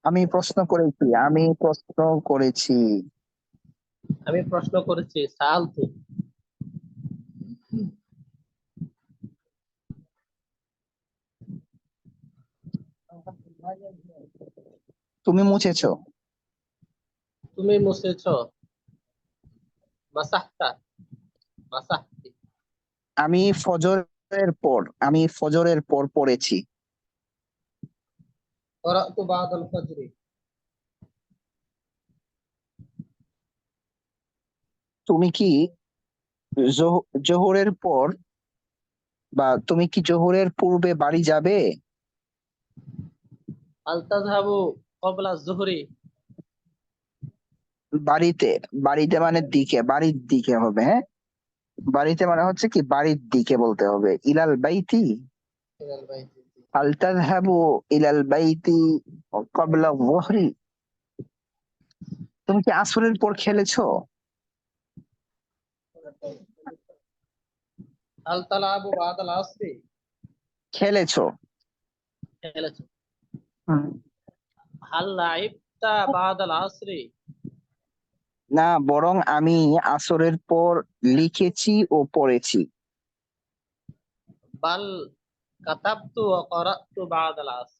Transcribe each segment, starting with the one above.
আমি প্রশ্ন করেছি, আমি প্রশ্ন করেছি। আমি প্রশ্ন করেছি, সাআলতু। তুমি মুছেছো। তুমি মুছেছো। মাসাহতা। মাসাহতি। আমি ফজরের পর পড়েছি। ক্বরাতু বাদাল ফজরি। তুমি কি জোহরের পর তুমি কি জোহরের পূর্বে বাড়ি যাবে? হাল তাযহাবু ক্বাবলা যুহরি। বাড়িতে, বাড়িতে মানে দিকে, বাড়ির দিকে হবে, হ্যাঁ। বাড়িতে মানে হচ্ছে কি বাড়ির দিকে বলতে হবে। ইলাল বাইতি, ইলাল বাইতি। হাল তাযহাবু ইলাল বাইতি ক্বাবলা যুহরি। তুমি কি আসরের পর খেলেছো? হাল তালআবু বাদাল আসরি। খেলেছো। খেলেছো। হুম। হাল লাইবতা বাদাল আসরি। না, বরং আমি আসরের পর লিখেছি ও পড়েছি। বাল কাতাবতু ওয়া ক্বরাতু বাদাল আসর।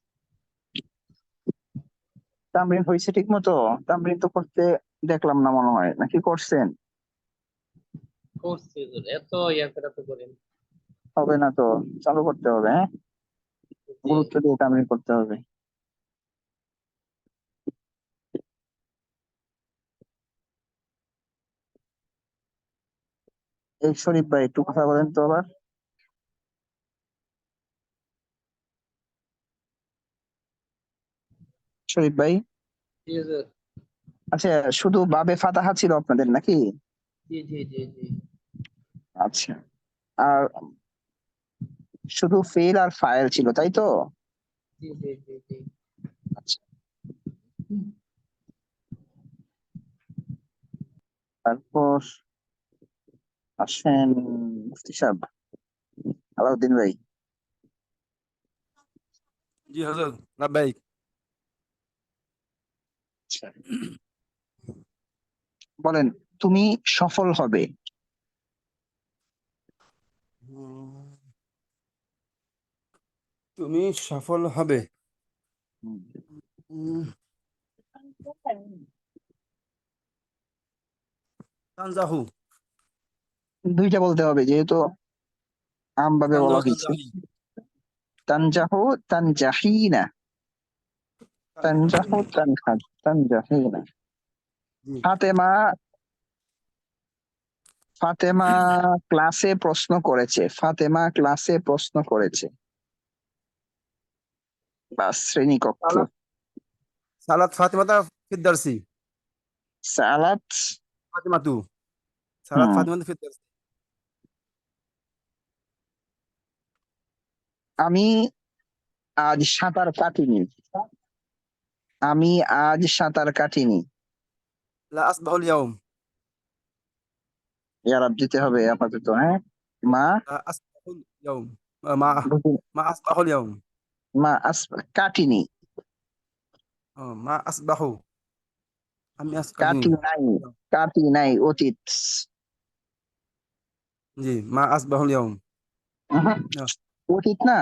তামরিন হয়েছে ঠিক মতো? তামরিন তো করতে দেখলাম না মনে হয়, নাকি করছেন? করছি হুজুর, এত ইয়া করে তো করিনি। হবে না তো, চালু করতে হবে, হ্যাঁ। জি। গুরুত্ব দিয়ে তামরিন করতে হবে। এই শরীফ ভাই একটু কথা বলেন তো আবার। শরীফ ভাই। জি হুজুর। আচ্ছা, শুধু বাবে ফাতাহা ছিল আপনাদের নাকি? জি জি জি জি। আচ্ছা। আর শুধু ফেল আর ফাইল ছিল, তাই তো? জি জি জি জি। আচ্ছা। তারপর আসেন মুফতি সাহেব, আলাউদ্দিন ভাই। জি হুজুর, লাব্বাইক। আচ্ছা, বলেন, তুমি সফল হবে। তুমি সফল হবে। হুম। উম, তানজাহু। দুইটা বলতে হবে যেহেতু আমভাবে বলা তানজাহু হয়েছে। তানজাহি। তানজাহু তানজাহিনা, তানজাহু তানজাহিনা। জি। ফাতেমা, ফাতেমা ক্লাসে প্রশ্ন করেছে, ফাতেমা ক্লাসে প্রশ্ন করেছে বা শ্রেণীকক্ষে। সালাত সালাত ফাতিমাতা ফিদ দারসি। সালাত। ফাতিমাতু। সালাত হুম। ফাতিমাতু ফিদ দারসি। আমি আজ সাঁতার কাটিনি, আমি আজ সাঁতার কাটিনি। লা আসবাহুল ইয়াউম। ইয়ারাব দিতে হবে আপাতত, হ্যাঁ। মা, লা আসবাহুল ইয়াউম। মা বুঝি- মা আসবাহুল ইয়াউম। কাটিনি। মা আসবাহু। আমি কাটিনি। কাটি নাই, কাটি নাই অতীত। জি, মা আসবাহুল ইয়াউম। উহুম, অতীত না।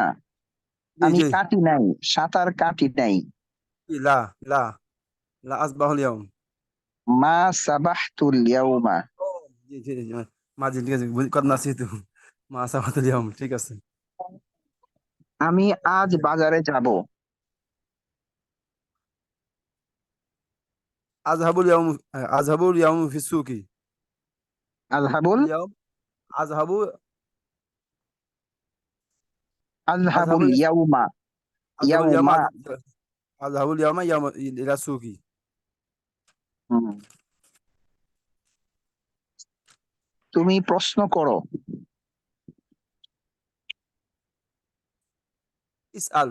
জি আমি জি। কাটি নাই, সাঁতার কাটি নাই। জি, লা লা লা আসবাহুল ইয়াউম। মা সাবাহতুল ইয়াউমা। ও, জি জি জি। মা জি, ঠিক আছে, কদ নাসিতু। মা সাবাহুল ইয়াউম, ঠিক আছে। আমি আজ বাজারে যাব। আযহাবুল ইয়াউম। আযহাবুল ইয়াউম ফি সুকি। আজহাবুল, اليوم أذهب. أذهب আজহাবুল ইয়াউমা, أذهب اليوم. ইয়াউমা। أذهب اليوم إلى السوق. হুম। তুমি প্রশ্ন করো اسأل.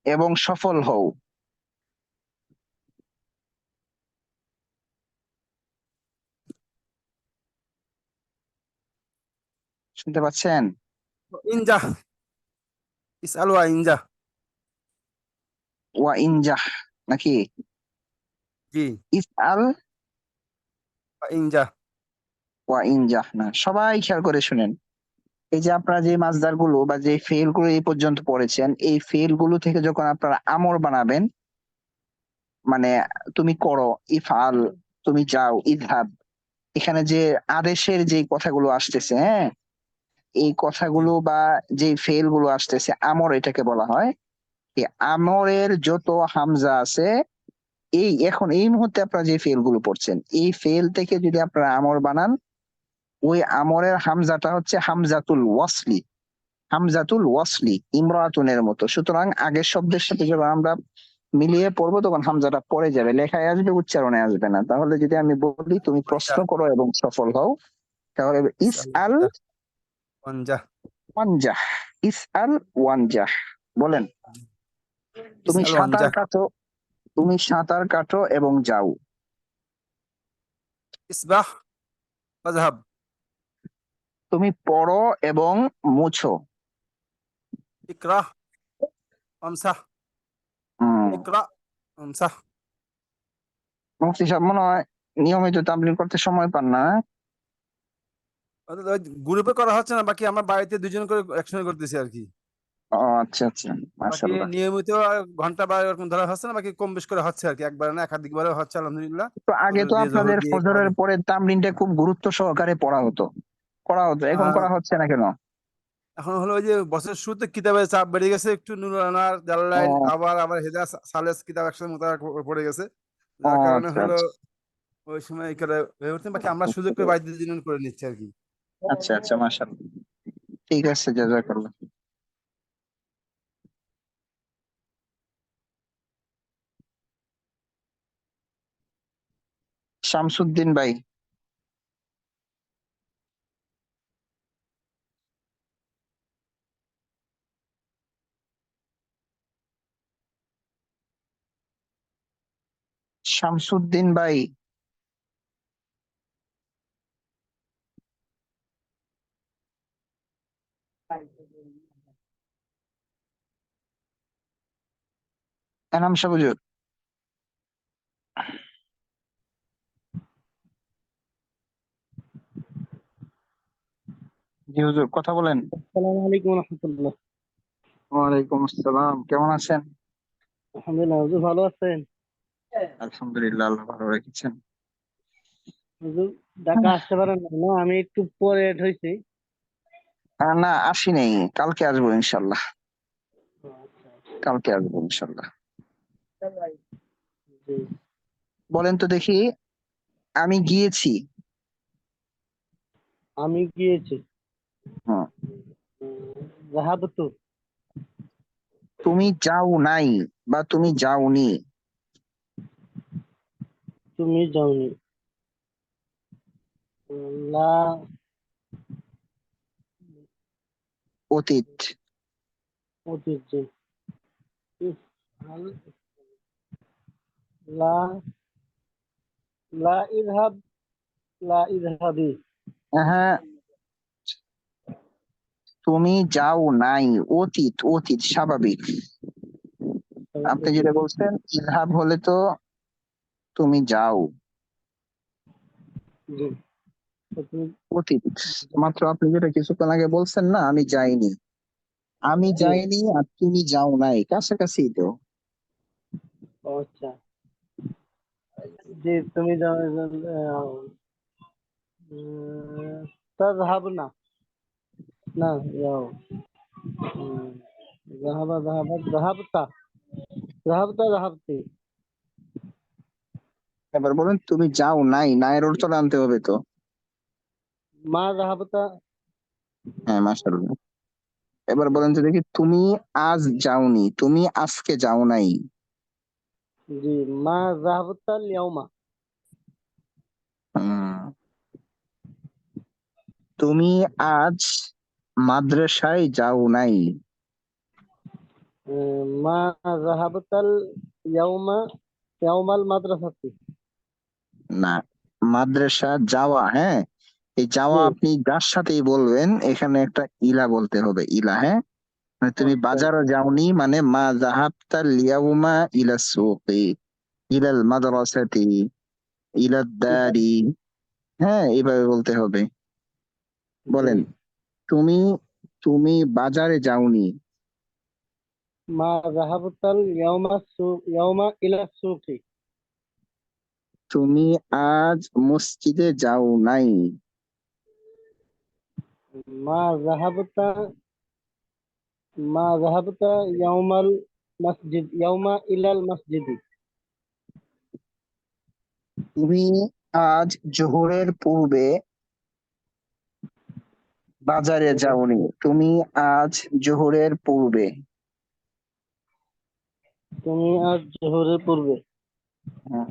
এবং সফল হও। শুনতে পাচ্ছেন? انجح. ইসআল ওয়া ইনজা। ওয়া ইনজাহ নাকি জি, ইসআল ওয়া ইনজা। ওয়া ইনজাহ না, সবাই খেয়াল করে শুনেন। এই যে আপনারা যে মাসদার গুলো বা যে ফেল গুলো এই পর্যন্ত পড়েছেন, এই ফেল গুলো থেকে যখন আপনারা আমর বানাবেন, মানে তুমি করো, ইফআল, তুমি যাও, ইযহাব, এখানে যে আদেশের যে কথাগুলো আসতেছে, হ্যাঁ, এই জি, কথাগুলো বা যে ফেল গুলো আসতেছে, আমর এটাকে বলা হয়। এই আমরের যত হামজা আছে, এই এখন এই মুহূর্তে আপনারা যে ফেল গুলো পড়ছেন, এই ফেল থেকে যদি আপনারা আমর বানান, ওই আমরের হামজাটা হচ্ছে হামজাতুল ওয়াসলি। হামজাতুল ওয়াসলি ইমরাতুনের মতো। সুতরাং আগের শব্দের সাথে যখন আমরা মিলিয়ে পড়বো তখন হামজাটা পড়ে যাবে, লেখায় আসবে, উচ্চারণে আসবে না। তাহলে যদি আমি বলি তুমি ওয়ানজা। প্রশ্ন করো এবং সফল হও, তাহলে ইস ইসআল আল ওয়ানজা। ওয়ানজা। ওয়ানজাহ। ইস আল ওয়ানজাহ। বলেন, তুমি ইসআল সাঁতার ওয়ানজা। কাটো, তুমি সাঁতার কাটো এবং যাও। ইসবাহ ওয়াজহাব। তুমি পড়ো এবং মুছো। ইকরা ওয়ামসাহ। হম। ইকরা ওয়ামসাহ। মুফতি সাহেব মনে হয় নিয়মিত তাবলীগ করতে সময় পান না, হ্যাঁ? ওই গ্রুপে করা হচ্ছে না, বাকি আমরা বাড়িতে দুজন করে একসঙ্গে করতেছি আর কি। ও আচ্ছা আচ্ছা, বাকি মাশাআল্লাহ। নিয়মিত ঘন্টা বা এরকম ধরা হচ্ছে না, বাকি কম বেশ করে হচ্ছে আর কি, একবার না একাধিকবারও হচ্ছে আলহামদুলিল্লাহ। তো আগে ফজর তো দিয়ে জোহর আপনাদের দিয়ে ফজরের পরে তামরিনটা খুব গুরুত্ব সহকারে পড়া হতো, করা হতো, এখন আহ, করা হচ্ছে না কেন? এখন হলো ওই যে বছরের শুরুতে কিতাবের চাপ বেড়ে গেছে একটু, নুরুল আনার, জালালাইন, ও আবার হেদায়াত সালেস কিতাব একসাথে মোতাবেক পড়ে গেছে, ও যার কারণে আচ্ছা হলো আচ্ছা ওই সময় এই করে হয়ে উঠছে। বাকি আমরা সুযোগ করে বাড়িতে দুজন করে নিচ্ছি আর কি। আচ্ছা আচ্ছা, মাশাআল্লাহ। ঠিক আছে, জাযাকাল্লাহ। শামসুদ্দিন ভাই, শামসুদ্দিন ভাই, এনাম সাহেব হুজুর। জি হুজুর, কথা বলেন। আসসালামু আলাইকুম রহমতুল্লাহ। ওয়ালাইকুম আসসালাম, কেমন আছেন? আলহামদুলিল্লাহ, হুজুর ভালো আছেন? আলহামদুলিল্লাহ, আল্লাহ ভালো রেখেছেন। হুজুর ঢাকা আসতে পারেন না? না, আমি একটু পরে এড হয়েছি। না আসি নেই, কালকে আসবো ইনশাল্লাহ। কালকে আসবো ইনশাল্লাহ। জি, বলেন তো দেখি, আমি গিয়েছি। আমি গিয়েছি। হুম। যাহাবতু। তুমি যাও নাই বা তুমি যাওনি। তুমি যাওনি। লা। অতীত। অতীত জি। ইফআল। লা। লা ইযহাব। লা ইযহাবি। হ্যাঁ, তুমি যাও নাই, অতীত, অতীত স্বাভাবিক। আপনি যেটা বলছেন ইলহাব হলে তো তুমি যাও, জি। তো তুমি। অতীত। মাত্র আপনি যেটা কিছুক্ষণ আগে বলছেন না, আমি যাইনি, আমি জি। যাইনি আর তুমি যাও নাই, কাছাকাছি তো। ও আচ্ছা। জি, তুমি যাও। তাযহাব না। না, যাও। যাহাবা যাহাবাত যাহাবতা। যাহাবতা যাহাবতি। এবার বলুন, তুমি যাও নাই, নায়ের অর্থটা আনতে হবে তো। মা যাহাবতা। হ্যাঁ, মাশাআল্লাহ। এবার বলেন তো দেখি, তুমি আজ যাওনি, তুমি আজকে যাও নাই। জি। মা যাহাবতা ইয়াউমা। হুম। তুমি আজ মাদ্রাসায় যাও নাই। মা যাহাবতাল ইয়াউমা। ইয়াউমাল মাদ্রাসাতি। না, মাদ্রাসা যাওয়া, হ্যাঁ, এই যাওয়া জি। আপনি যার সাথেই বলবেন এখানে একটা ইলা বলতে হবে, ইলা, হ্যাঁ। মানে তুমি আচ্ছা, বাজারে যাওনি, মানে মা যাহাবতাল ইয়াউমা ইলা সুকি ইলাল মাদ্রাসাতি ইলাদ দারি। হ্যাঁ, এইভাবে বলতে হবে। জি। বলেন, তুমি তুমি বাজারে যাওনি, মা যাহাবতাল ইয়াউমা ইলা সুকি। তুমি আজ মসজিদে যাও নাই, মা যাহাবতা মা যাহাবতা ইয়াউমা ইলাল মসজিদি। তুমি আজ জোহরের পূর্বে বাজারে যাওনি, তুমি আজ জোহরের পূর্বে। তুমি আজ জোহরের পূর্বে। হ্যাঁ,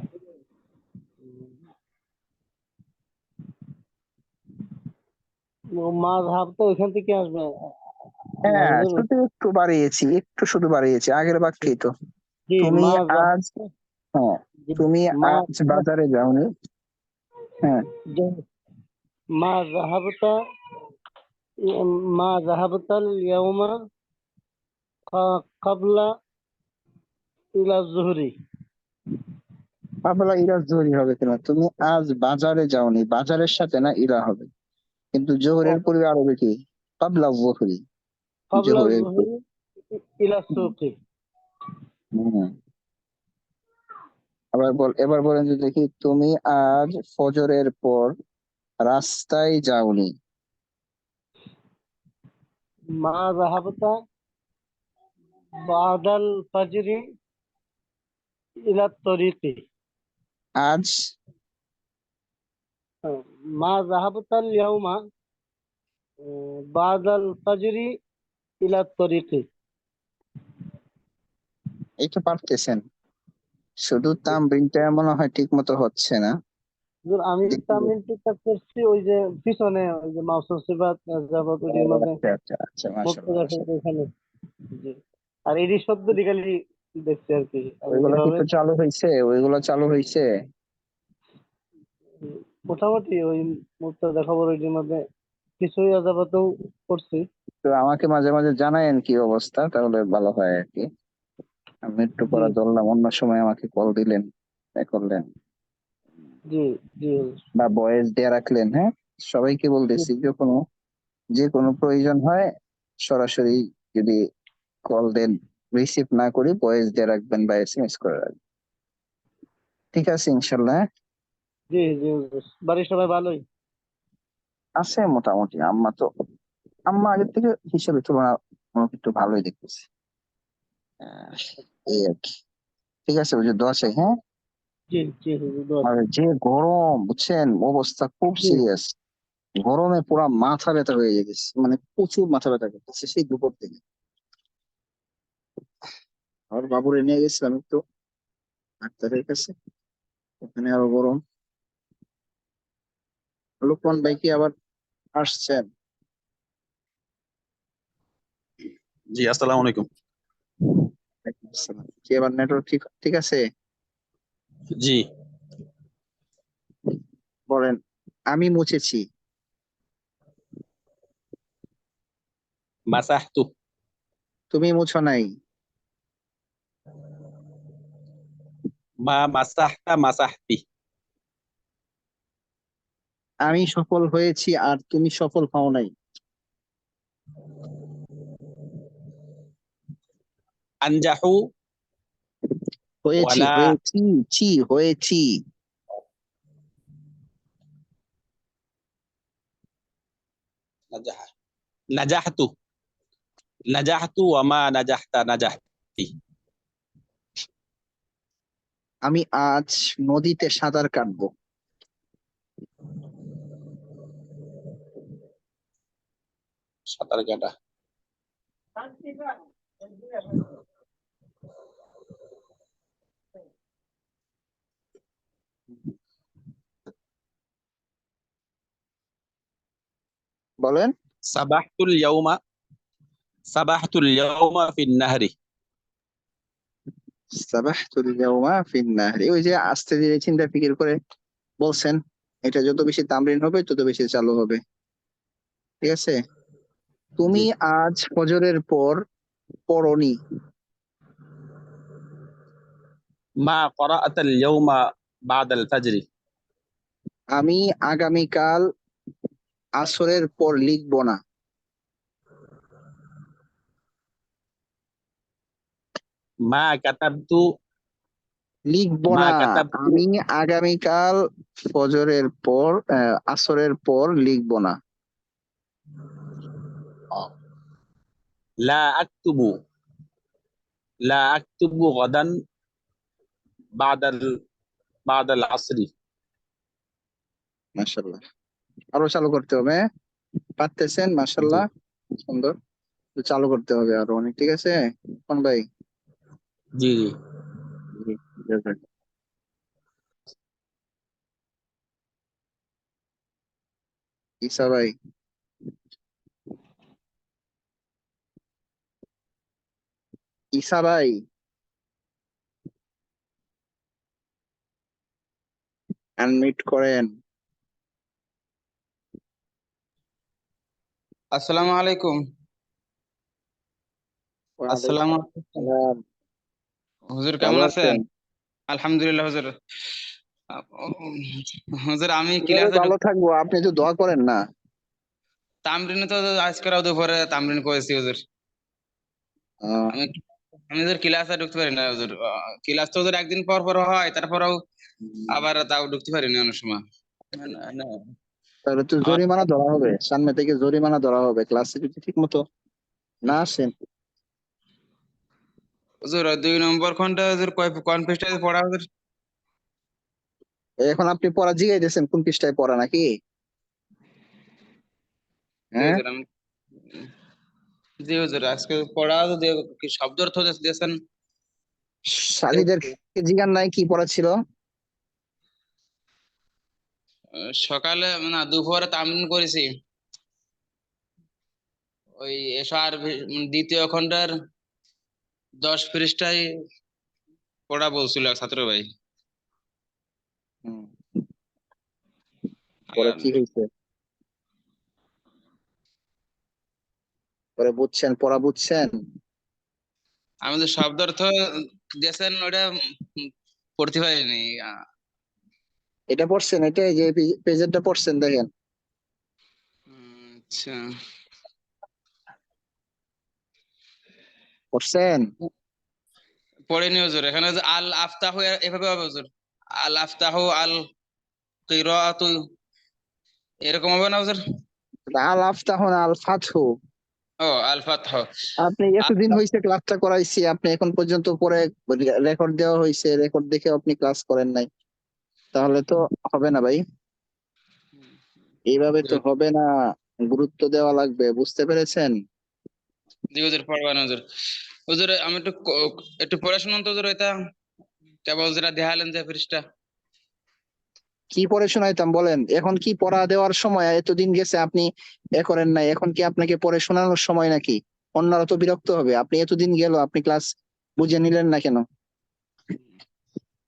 মা যাহাবতা ওইখান থেকে আসবে না হ্যাঁ, হুজুর? শুধু একটু বাড়িয়েছি, একটু শুধু বাড়িয়েছি, আগের বাক্যেই তো। জি, তুমি মা আজ, যাহাবতা। হ্যাঁ, জি, তুমি মা আজ বাজারে যাওনি। হ্যাঁ, মা যাহাবতা মা যাহাবতাল ইয়াউমা কাবলা ইলা জুহরি। পাবলা ইরা জোহরি হবে কেন? তুমি আজ বাজারে যাওনি, বাজারের সাথে না ইরা হবে, কিন্তু জোহরের পূর্বে আরবে কি? পাবলা জোহরি, কাবলা জোহরের পূর্বে। জুহরি ইলা হুম, সুকি। হুম। এবার বলেন যে দেখি, তুমি আজ ফজরের পর রাস্তায় যাওনি, মা যাহাবতা বাদাল ফাজরি ইলা তরিকি। আজ মা যাহাবতাল ইয়াউমা বাদাল ফাজরি ইলা তরিকি। এইটা পারতেছেন, শুধু তামরিনটা মনে হয় ঠিক মতো হচ্ছে না। হুজুর, আমি দেখি। তামিল ঠিকঠাক করছি, ওই যে পিছনে ওই যে মাউসুল সিফাত যাবত ও, ওইটির মধ্যে আচ্ছা আচ্ছা আচ্ছা, মাশাআল্লাহ মুক্তদা মাশাআল্লাহ। ওইখানে। জি। আর এডি শব্দ খালি দেখছি আর কি, আমি ওইগুলা কি যেভাবে একটু চালু হয়েছে? ওইগুলা চালু হয়েছে? মোটামুটি ওই মুক্তদা খবর ওইটির মধ্যে কিছুই যাবতেও করছি। তো আমাকে মাঝে মাঝে জানায়েন কি অবস্থা, তাহলে ভালো হয় আর কি। আমি একটু জি, পরে ধরলাম, অন্য সময় আমাকে কল দিলেন, এ করলেন, জি, জি হুজুর। বা ভয়েস দিয়ে রাখলেন। হ্যাঁ, সবাইকে জি, বলতেছি, যে কোনো প্রয়োজন হয় সরাসরি যদি কল দেন, রিসিভ না করি ভয়েস দিয়ে রাখবেন বা এসএমএস করে রাখবেন। ঠিক আছে ইনশাল্লাহ, হ্যাঁ? জি, জি হুজুর। বাড়ির সবাই ভালোই? আছে মোটামুটি। আম্মা আগের থেকে হিসেবে তুলনা একটু ভালোই দেখতেছি। আহ, এই আর কি। ঠিক আছে, ওই যে দোয়া চাই, হ্যাঁ। জি, জি হুজুর, দোয়া আর চাই। যে গরম, বুঝছেন, অবস্থা খুব জি, সিরিয়াস। গরমে পুরা মাথা ব্যথা হয়ে গেছে, মানে প্রচুর মাথা ব্যথা করতেছে সেই দুপুর থেকে। আর বাবুরে নিয়ে গেছিলাম একটু ডাক্তারের কাছে, ওখানে আরো গরম। লোকমান ভাই কি আবার আসছেন? জি, আসসালামু আলাইকুম। ওয়ালাইকুম আসসালাম। কি আবার নেটওয়ার্ক ঠিক ঠিক আছে? জি, বলেন, আমি মুছেছি, মাসাহতু। তুমি মুছো নাই। মা মাসাহতা মাসাহতি। আমি সফল হয়েছি আর তুমি সফল হও নাই। আনজাহু হয়েছি, ওয়ালা হয়েছি, হয়েছি। নাজাহা। নাজাহতু। নাজাহতু ওয়া মা নাজাহতা নাজাহতি। আমি আজ নদীতে সাঁতার কাটবো। সাঁতার কাটা। বলেন, সাবাহতুল ইয়াউমা সাবাহতুল ইয়াউমা ফিন নাহরি। সাবাহতুল ইয়াওমা ফিন নাহরি। ওই যে আস্তে ধীরে চিন্তা ফিকির করে বলছেন, এটা যত বেশি তামরিন হবে তত বেশি চালু হবে। ঠিক আছে। তুমি জি, আজ ফজরের পর পড়নি? মা করাআতাল ইয়াউমা বাদাল ফাজরি। আমি আগামীকাল আসরের পর লিখবো না। মা কাতাবতু লিখবো মা না। কাতাবতু আমি আগামীকাল ফজরের পর আসরের পর লিখবো না। লা আকতুবু লা আকতুবু গাদান বাদাল বাদাল আসরি। মাশাআল্লাহ। আরো চালু করতে হবে। পারতেছেন, জি মাশাআল্লাহ, সুন্দর। তো চালু করতে হবে আরো অনেক, ঠিক আছে কোন ভাই? জি জি। জি, জাযাক। ঈসা ভাই, ঈসা ভাই, আনমিউট করেন। আসসালামু আলাইকুম। ওয়ালাইকুম আসসালামু আলাইকুম। আসসালাম। হুজুর ভালো কেমন আছেন? আছেন? আলহামদুলিল্লাহ হুজুর। হুজুর আমি কিভাবে ক্লাসে ভালো থাকবো? আপনি তো দোয়া করেন না। তামরিনে তো আজকেও দুপুরে তামরিন করেছি হুজুর। আহ, আমি আমি হুজুর ক্লাসে ঢুকতে পারি না হুজুর। ক্লাস তো হুজুর একদিন পর পর হয়, তারপরেও আবার তাও ঢুকতে পারি না অনেক সময়। না, তাহলে তো আমার জরিমানা ধরা হবে, সামনে থেকে জরিমানা ধরা হবে ক্লাসে যদি ঠিক মতো না আসেন। হুজুর 2 নম্বর খন্ডে হুজুর কোন পৃষ্ঠায় পড়া হুজুর? এখন আপনি পড়া জিগাইতেছেন কোন পৃষ্ঠায় পড়া নাকি? জি হ্যাঁ, হুজুর জি হুজুর আজকে পড়া যে কি শব্দ অর্থ দিয়েছেন। সাজিদেরকে জিগান নাই কি পড়া ছিল? সকালে না দুপুরে তামরিন করেছি। ওই এশার দ্বিতীয় খণ্ডের 10 পৃষ্ঠায় পড়া বলছিল এক ছাত্র ভাই। হুম, পরে আর কি হয়েছে? পরে বুঝছেন, পড়া বুঝছেন? আমি তো শব্দ অর্থ দিয়েছেন ওটা পড়তে পারিনি। এটা পড়ছেন, এটা এই যে পেজেরটা পড়ছেন দেখেন। আচ্ছা, পড়ছেন? পড়িনি হুজুর। এখানে যে আল আফতাহু এভাবে হবে হুজুর। আল আফতাহু আল কিরাআতু এরকম হবে না হুজুর? আল আফতাহুন আল ফাতহু। ও আল ফাতহু। আপনি এতদিন হয়েছে ক্লাসটা করাইছি, আপনি এখন পর্যন্ত পরে রেকর্ড দেওয়া হয়েছে, রেকর্ড দেখে আপনি ক্লাস করেন নাই, তাহলে তো হবে না ভাই। এইভাবে তো হবে না, গুরুত্ব দেওয়া লাগবে, বুঝতে পেরেছেন? জি হুজুর পড়বেন হুজুর। হুজুর আমি একটু পড়ে শুনুন তো হুজুর এটা কেবল যেটা দেখালেন যে পৃষ্ঠা। কি পড়ে শোনাইতাম বলেন? এখন কি পড়া দেওয়ার সময়? এতদিন গেছে আপনি এ করেন নাই, এখন কি আপনাকে পড়ে শোনানোর সময় নাকি? অন্যরা তো বিরক্ত হবে। আপনি এতদিন গেল, আপনি ক্লাস বুঝে নিলেন না কেন?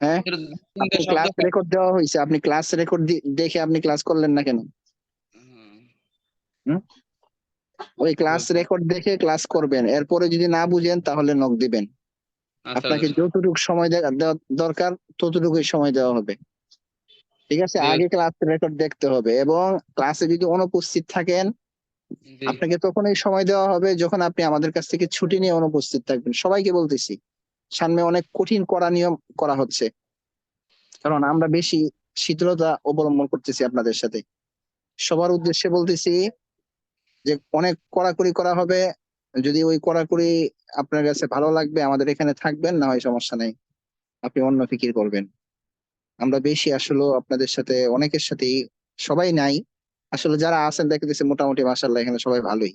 হ্যাঁ, হুজুর, আপনি তিনটা শব্দ ক্লাস রেকর্ড দেওয়া হয়েছে, আপনি ক্লাস রেকর্ড দেখে আপনি ক্লাস করলেন না কেন? হুম? ওই ক্লাস রেকর্ড দেখে ক্লাস করবেন, এরপরে যদি না বুঝেন তাহলে নক দিবেন। আচ্ছা আপনাকে হুজুর। যতটুকু সময় দেওয়া দরকার ততটুকুই সময় দেওয়া হবে, ঠিক আছে? জি আগে ক্লাস রেকর্ড দেখতে হবে, এবং ক্লাসে যদি অনুপস্থিত থাকেন জি আপনাকে তখনই সময় দেওয়া হবে যখন আপনি আমাদের কাছ থেকে ছুটি নিয়ে অনুপস্থিত থাকবেন। সবাইকে বলতেছি, সামনে অনেক কঠিন কড়া নিয়ম করা হচ্ছে, কারণ আমরা বেশি শীতলতা অবলম্বন করতেছি আপনাদের সাথে। সবার উদ্দেশ্যে বলতেছি যে অনেক কড়াকড়ি করা হবে। যদি ওই কড়াকড়ি আপনার কাছে ভালো লাগবে আমাদের এখানে থাকবেন, না হয় সমস্যা নাই, আপনি অন্য ফিকির করবেন। আমরা বেশি আসলে আপনাদের সাথে অনেকের সাথেই, সবাই নাই আসলে, যারা আছেন দেখতেছি মোটামুটি মাশাআল্লাহ এখানে সবাই ভালোই,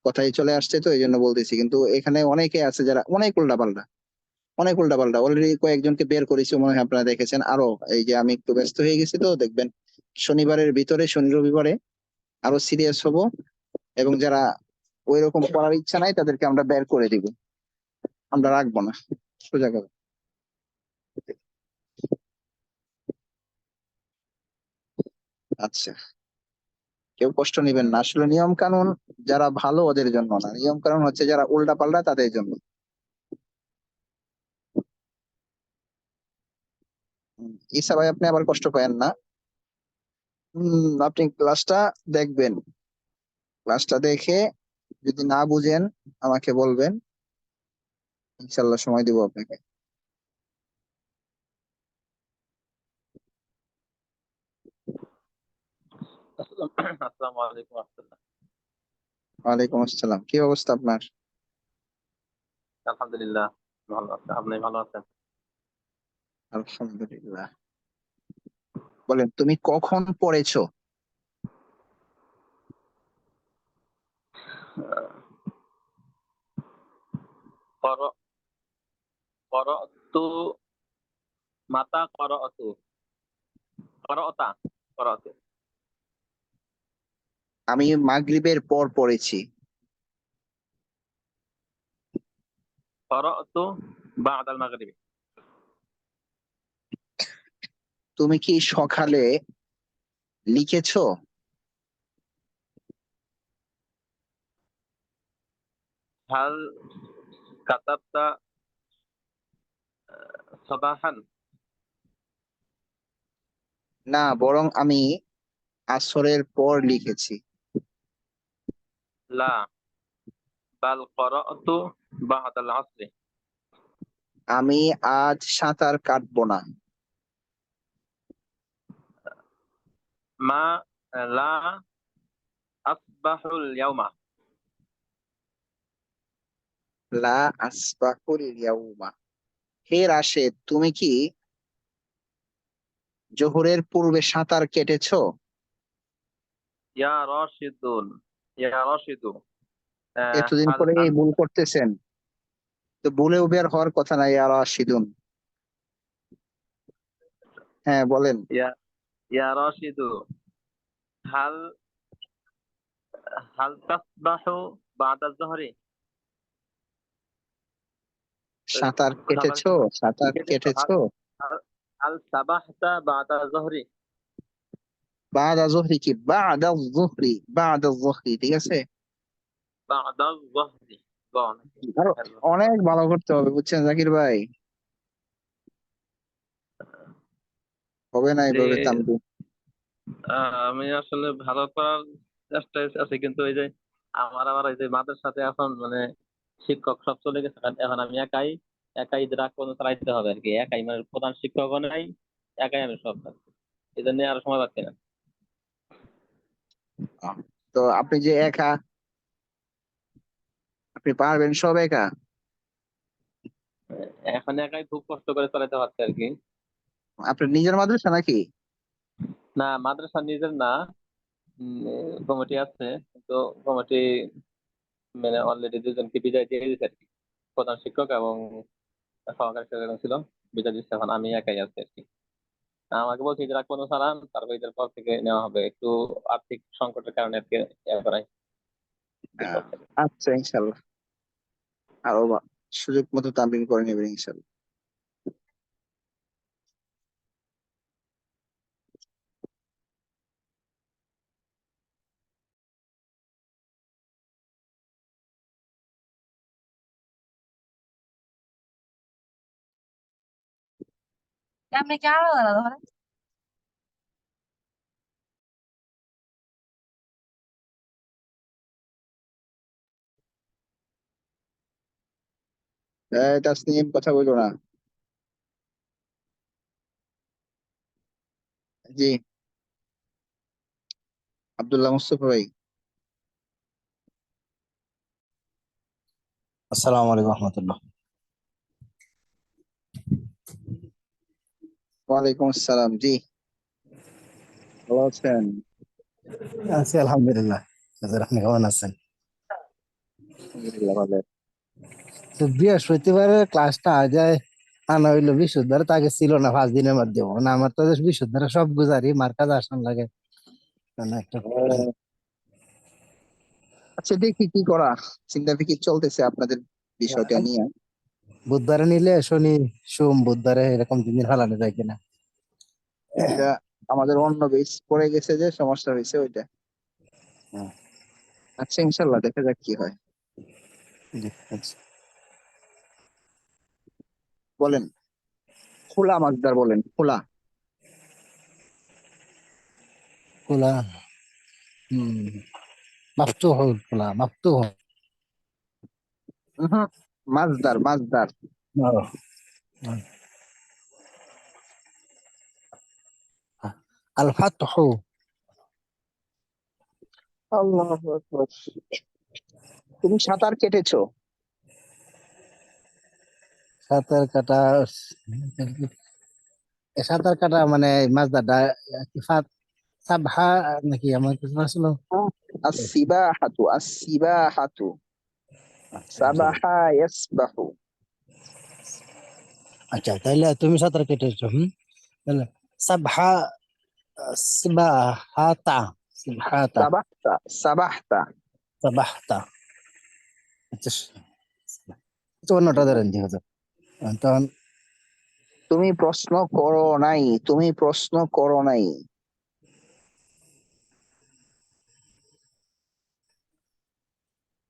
কথাই চলে আসছে তো এই জন্য বলতেছি। কিন্তু এখানে অনেকে আছে যারা অনেক উল্টা পাল্টা অলরেডি কয়েকজনকে বের করেছি, মনে হয় আপনারা দেখেছেন। আরো এই যে আমি একটু ব্যস্ত হয়ে গেছি তো দেখবেন শনিবারের ভিতরে, শনি রবিবারে আরো সিরিয়াস হব, এবং যারা ওই রকম করার ইচ্ছা নাই তাদেরকে আমরা বের করে দিব, আমরা রাখবো না, সোজা কথা। আচ্ছা, কেউ কষ্ট নিবেন না, আসলে নিয়ম কানুন যারা ভালো ওদের জন্য না, নিয়ম কানুন হচ্ছে যারা উল্টা পাল্টা তাদের জন্য। ঈসা ভাই আপনি আবার কষ্ট পায়েন না। আপনি ক্লাসটা দেখবেন, ক্লাসটা দেখে যদি না বুঝেন আমাকে বলবেন, ইনশাল্লাহ সময় দিব আপনাকে। আসসালামু আলাইকুম রাহমাতুল্লাহ। ওয়ালাইকুম আসসালাম, কি অবস্থা আপনার? আলহামদুলিল্লাহ ভালো আছেন, আপনি ভালো আছেন? আলহামদুলিল্লাহ। বলেন তুমি কখন পড়েছো? কর- করতু মাতা করতু করতা করতু আমি মাগরিবের পর পড়েছি। করতু বাদাল মাগরিবি। তুমি কি সকালে লিখেছো? হাল কাতাবতা সাবাহান। না, বরং আমি আসরের পর লিখেছি। লা বাল করতু বাদাল আসরি। আমি আজ সাঁতার কাটবো না। মা লা আসবাহুল ইয়াউমা। লা আসবাকুল ইয়াউমা। হে রাশেদ, তুমি কি জোহরের পূর্বে সাঁতার কেটেছো? ইয়া রাশিদুন ইয়া রাশিদু। এতদিন হাল পরে এই আন ভুল করতেছেন, তো ভুলেও বের হওয়ার কথা না। ইয়া রাশিদুন, হ্যাঁ বলেন। ইয়া ইয়া রাশিদু হাল হাল তাসবাহু বাদা যহরি। সাঁতার সকালে কেটেছো? সাঁতার কেটেছো? কেটেছো? হাল হাল সাবাহতা বাদা যহরি। বাদা জোহরি কি বাদা জোহরি? বাদা জোহরি, ঠিক আছে। বাদা যহরি গণ। আরো অনেক ভালো করতে হবে, বুঝছেন জাকির ভাই, হবে না জি, এইভাবে তামবি। আমি আসলে ভালো করার চেষ্টায় আছি, কিন্তু এই যে আমার এই যে মাদ্রাসাতে এখন মানে শিক্ষক সব চলে গেছে, এখন আমি একাই একাই রাগ কোনো চালাইতে হবে আর কি, একাই মানে প্রধান শিক্ষকও নাই, একাই আমি সব কাজ। এই জন্য আর সময় পাচ্ছি না। তো আপনি যে একা, আপনি পারবেন সব একা? এখন একাই খুব কষ্ট করে চালাতে পারছি আর কি। আপনার নিজের মাদ্রাসা নাকি? না, মাদ্রাসা নিজের না, কমিটি আছে, কিন্তু কমিটি মানে অলরেডি দুজনকে বিদায় দিয়ে দিয়েছে আর কি, প্রধান শিক্ষক এবং সহকারী শিক্ষক ছিল, বিদায় দিচ্ছে, এখন আমি একাই আছি আর কি। আমাকে বলছি যে কোনো সালাম, তারপর ঈদের পর থেকে নেওয়া হবে, একটু আর্থিক সংকটের কারণে আজকে করাই। আহ, আচ্ছা ইনশাল্লাহ আরো সুযোগ মতো তামিল করে নেবেন ইনশাল্লাহ। আপনি কি আরো আলাদা ধরেন? তাসনিম কথা বলো না। জি, আব্দুল্লাহ মুস্তফা ভাই। আসসালামু আলাইকুম রহমতুল্লাহ। ওয়ালাইকুম আসসালাম, জি ভালো আছেন? আছি আলহামদুলিল্লাহ। হুজুর, আপনি কেমন আছেন? আলহামদুলিল্লাহ ভালো। তো বৃহস্পতিবারের ক্লাসটা আজ আনা হইলো, বৃহস্পতিবার তো আগে ছিল না, 5 দিনের মধ্যে মানে আমার তো বৃহস্পতিবার সব গুজারি মার কাছে আসান লাগে মানে একটা। ও, আচ্ছা দেখি কি করা, চিন্তা ফিকির চলতেছে আপনাদের বিষয়টা নিয়ে। বুধবারে নিলে শনি সোম বুধবারে এরকম 3 দিন হালানো যায় কিনা। এটা আমাদের অন্য বেস পড়ে গেছে, যে সমস্যা হয়েছে ওইটা। হ্যাঁ, আচ্ছা ইনশাল্লাহ দেখা যাক কি হয়। জি, আচ্ছা। বলেন, খোলা মাকদার বলেন, খোলা। কুলা হুম মাফতুহুল কুলা মাফতুহ উহুম, মাজদার মাজদার। আল ফাতহু আল্লাহু আকবার। তুমি সাঁতার কেটেছো? সাঁতার কাটা সাঁতার কাটা মানে মাজদারটা কি সাবহা নাকি আমার কিছু আসলো আসিবাহাতু আসিবাহাতু সাবাহা ইয়াসবাহু। আচ্ছা তাইলে তুমি সাঁতার কেটেছো তাহলে সাবহা সিবাহাতা সিবহাতা সাবাহতা সাবাহতা। সাবাহতা আচ্ছা আচ্ছা, অন্যটা ধরেন ঠিক আছে তখন তুমি প্রশ্ন করো নাই, তুমি প্রশ্ন করো নাই।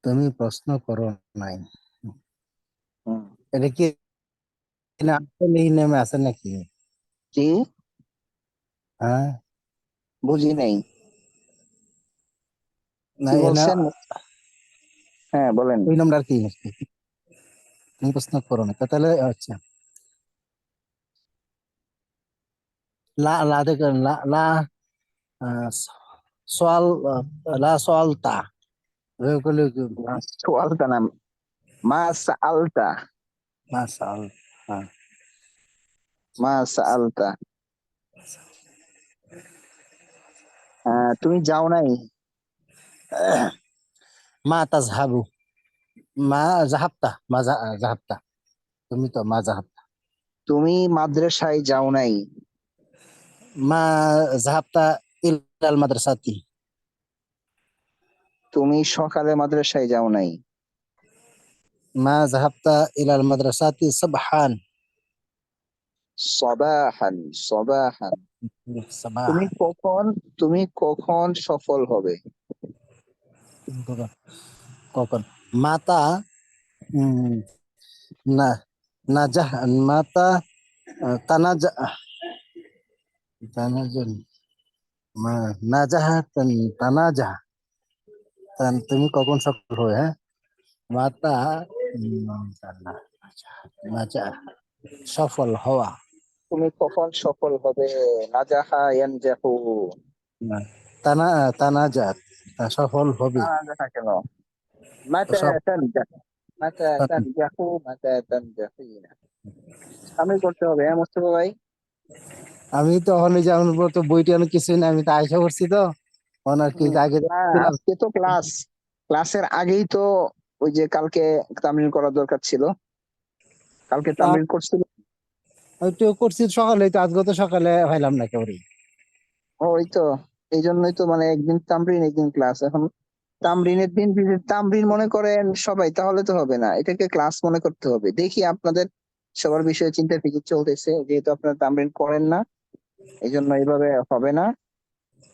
তুমি প্রশ্ন করো নাই হুম, এটা কি না আসলে এই নামে আছে নাকি কি হ্যাঁ বুঝি নাই, না কি এনা বলছেন? হ্যাঁ বলেন। ওই নামটা আর কি তুমি প্রশ্ন করো না তাহলে আচ্ছা লা লা দেখে লা লা আহ, সোয়াল লা সোয়ালতা এভাবে করলে কি সোয়ালতা না, মা সাআলতা, মা সাল হ্যাঁ মা সাআলতা। তুমি যাও নাই। মা তাজহাবু মা জাহাবতা মা জাহাবতা তুমি তো মা জাহাবতা তুমি মাদ্রাসায় যাও নাই। মা জাহাবতা ইলাল মাদ্রাসাতি তুমি সকালে মাদ্রাসায় যাও নাই। মা জাহাবতা ইলাল মাদ্রাসাতি সাবহান সবাহান সবাহান। সাবাহ তুমি কখন, তুমি কখন সফল হবে? কখন মাতা উম, না নাজাহ মাতা তানাজা তানাজন মা নাজাহ তানাজাহ তুমি কখন সফল হবে হ্যাঁ মাতা নাজা সফল হওয়া তুমি কখন সফল হবে? নাজাহা ইয়ানজাহু। না, তানাজাত সফল হবে নাজাহা কেন? মাতা সব তানজাহ, মাতা তানজাহু, মাতা তানজাহিনা। সামনে করতে হবে, হ্যাঁ মোস্তফা ভাই। আমি তো এখন এই যে আমার উপর তো বইটি অনেক কিছুই না আমি তো আয়সা করছি তো অনার কি আগে না, আজকে তো ক্লাস, ক্লাসের আগেই তো ওই যে কালকে তামরিন করার দরকার ছিল, কালকে তামরিন করছিল। একটু করছি সকালে তো আজকে তো সকালে হইলাম না কেউ ওই তো, এই জন্যই তো মানে একদিন তামরিন একদিন ক্লাস। এখন তামরিনের দিন যদি তামরিন মনে করেন সবাই, তাহলে তো হবে না, এটাকে ক্লাস মনে করতে হবে। দেখি আপনাদের সবার বিষয়ে চিন্তা ফিকির চলতেছে, যেহেতু আপনারা তামরিন করেন না, এই জন্য এইভাবে হবে না।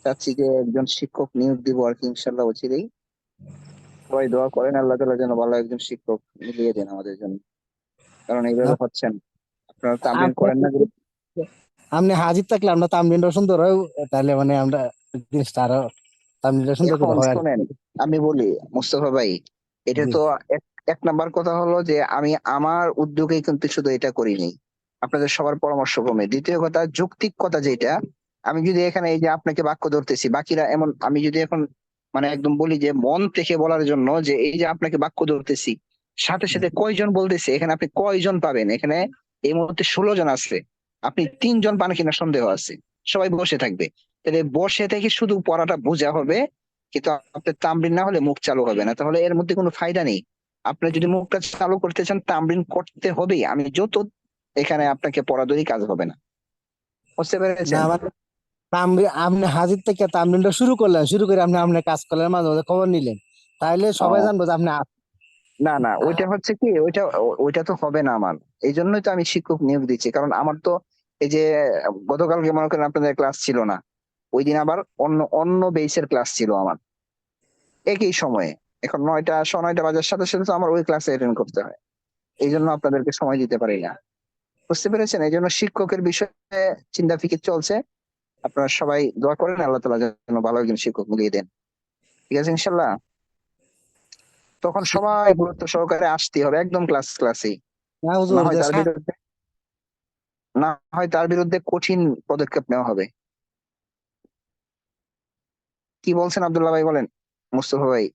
চাচ্ছি যে একজন শিক্ষক নিয়োগ দিব আর কি ইনশাল্লাহ অচিরেই। সবাই দোয়া করেন আল্লাহ তাআলা যেন ভালো একজন শিক্ষক মিলিয়ে দেন আমাদের জন্য, কারণ এইভাবে হচ্ছে না। আপনারা তামরিন করেন না। আপনি হাজির থাকলে আমরা তামরিনটা সুন্দর হয় তাহলে মানে আমরা জিনিসটা আরো তামরিনটা সুন্দর করে এখন হয় আর শোনেন, আমি বলি মুস্তফা ভাই, এটা জি তো এক এক নাম্বার কথা হলো যে আমি আমার উদ্যোগে কিন্তু শুধু এটা করিনি, আপনাদের সবার পরামর্শ ক্রমে। দ্বিতীয় কথা, যৌক্তিক কথা যেটা, আমি যদি এখানে এই যে আপনাকে বাক্য ধরতেছি, বাকিরা এমন, আমি যদি এখন মানে একদম বলি যে মন থেকে বলার জন্য যে এই যে আপনাকে বাক্য ধরতেছি, সাথে সাথে কয়জন বলতেছে, এখানে আপনি কয়জন পাবেন? এখানে এই মুহূর্তে 16 জন আছে, আপনি 3 জন পান কিনা সন্দেহ আছে। সবাই বসে থাকবে, তাহলে বসে থেকে শুধু পড়াটা বোঝা হবে, কিন্তু আপনার তামরিন না হলে মুখ চালু হবে না, তাহলে এর মধ্যে কোনো ফায়দা নেই। আপনি যদি মুখটা চালু করতে চান, তামরিন করতে হবেই। আমি যত এখানে আপনাকে পড়াধরি কাজ হবে না, বুঝতে না পেরেছেন? মানে তামরিন আপনি হাজির থেকে তামরিনটা শুরু করলেন শুরু করে আপনি আপনার কাজ করলেন মাঝে মাঝে খবর নিলেন তাহলে সবাই ও জানবো যে আপনি না না, ওইটা হচ্ছে কি, ওইটা ওইটা তো হবে না আমার। এই জন্যই তো আমি শিক্ষক নিয়োগ দিচ্ছি, কারণ আমার তো এই যে গতকালকে মনে করেন আপনাদের ক্লাস ছিল না, ওই দিন আবার অন্য অন্য বেসের ক্লাস ছিল আমার। একই সময়ে। এখন 9টা বাজার সাথে সাথে তো আমার ওই ক্লাসে অ্যাটেন্ড করতে হয়, এই জন্য আপনাদেরকে সময় দিতে পারি না। বুঝতে পেরেছেন? এই জন্য শিক্ষকের বিষয়ে চিন্তা ফিকির চলছে। আপনারা সবাই দোয়া করেন আল্লাহ তাআলা যেন ভালো একজন শিক্ষক মিলিয়ে দেন। ঠিক আছে ইনশাল্লাহ? তখন সবাই গুরুত্ব সহকারে আসতে হবে একদম ক্লাসেই। না না হুজুর, হয় যে তার বিরুদ্ধে না হয় তার বিরুদ্ধে কঠিন পদক্ষেপ নেওয়া হবে। কি বলছেন আব্দুল্লাহ ভাই, বলেন। মুস্তফা ভাই।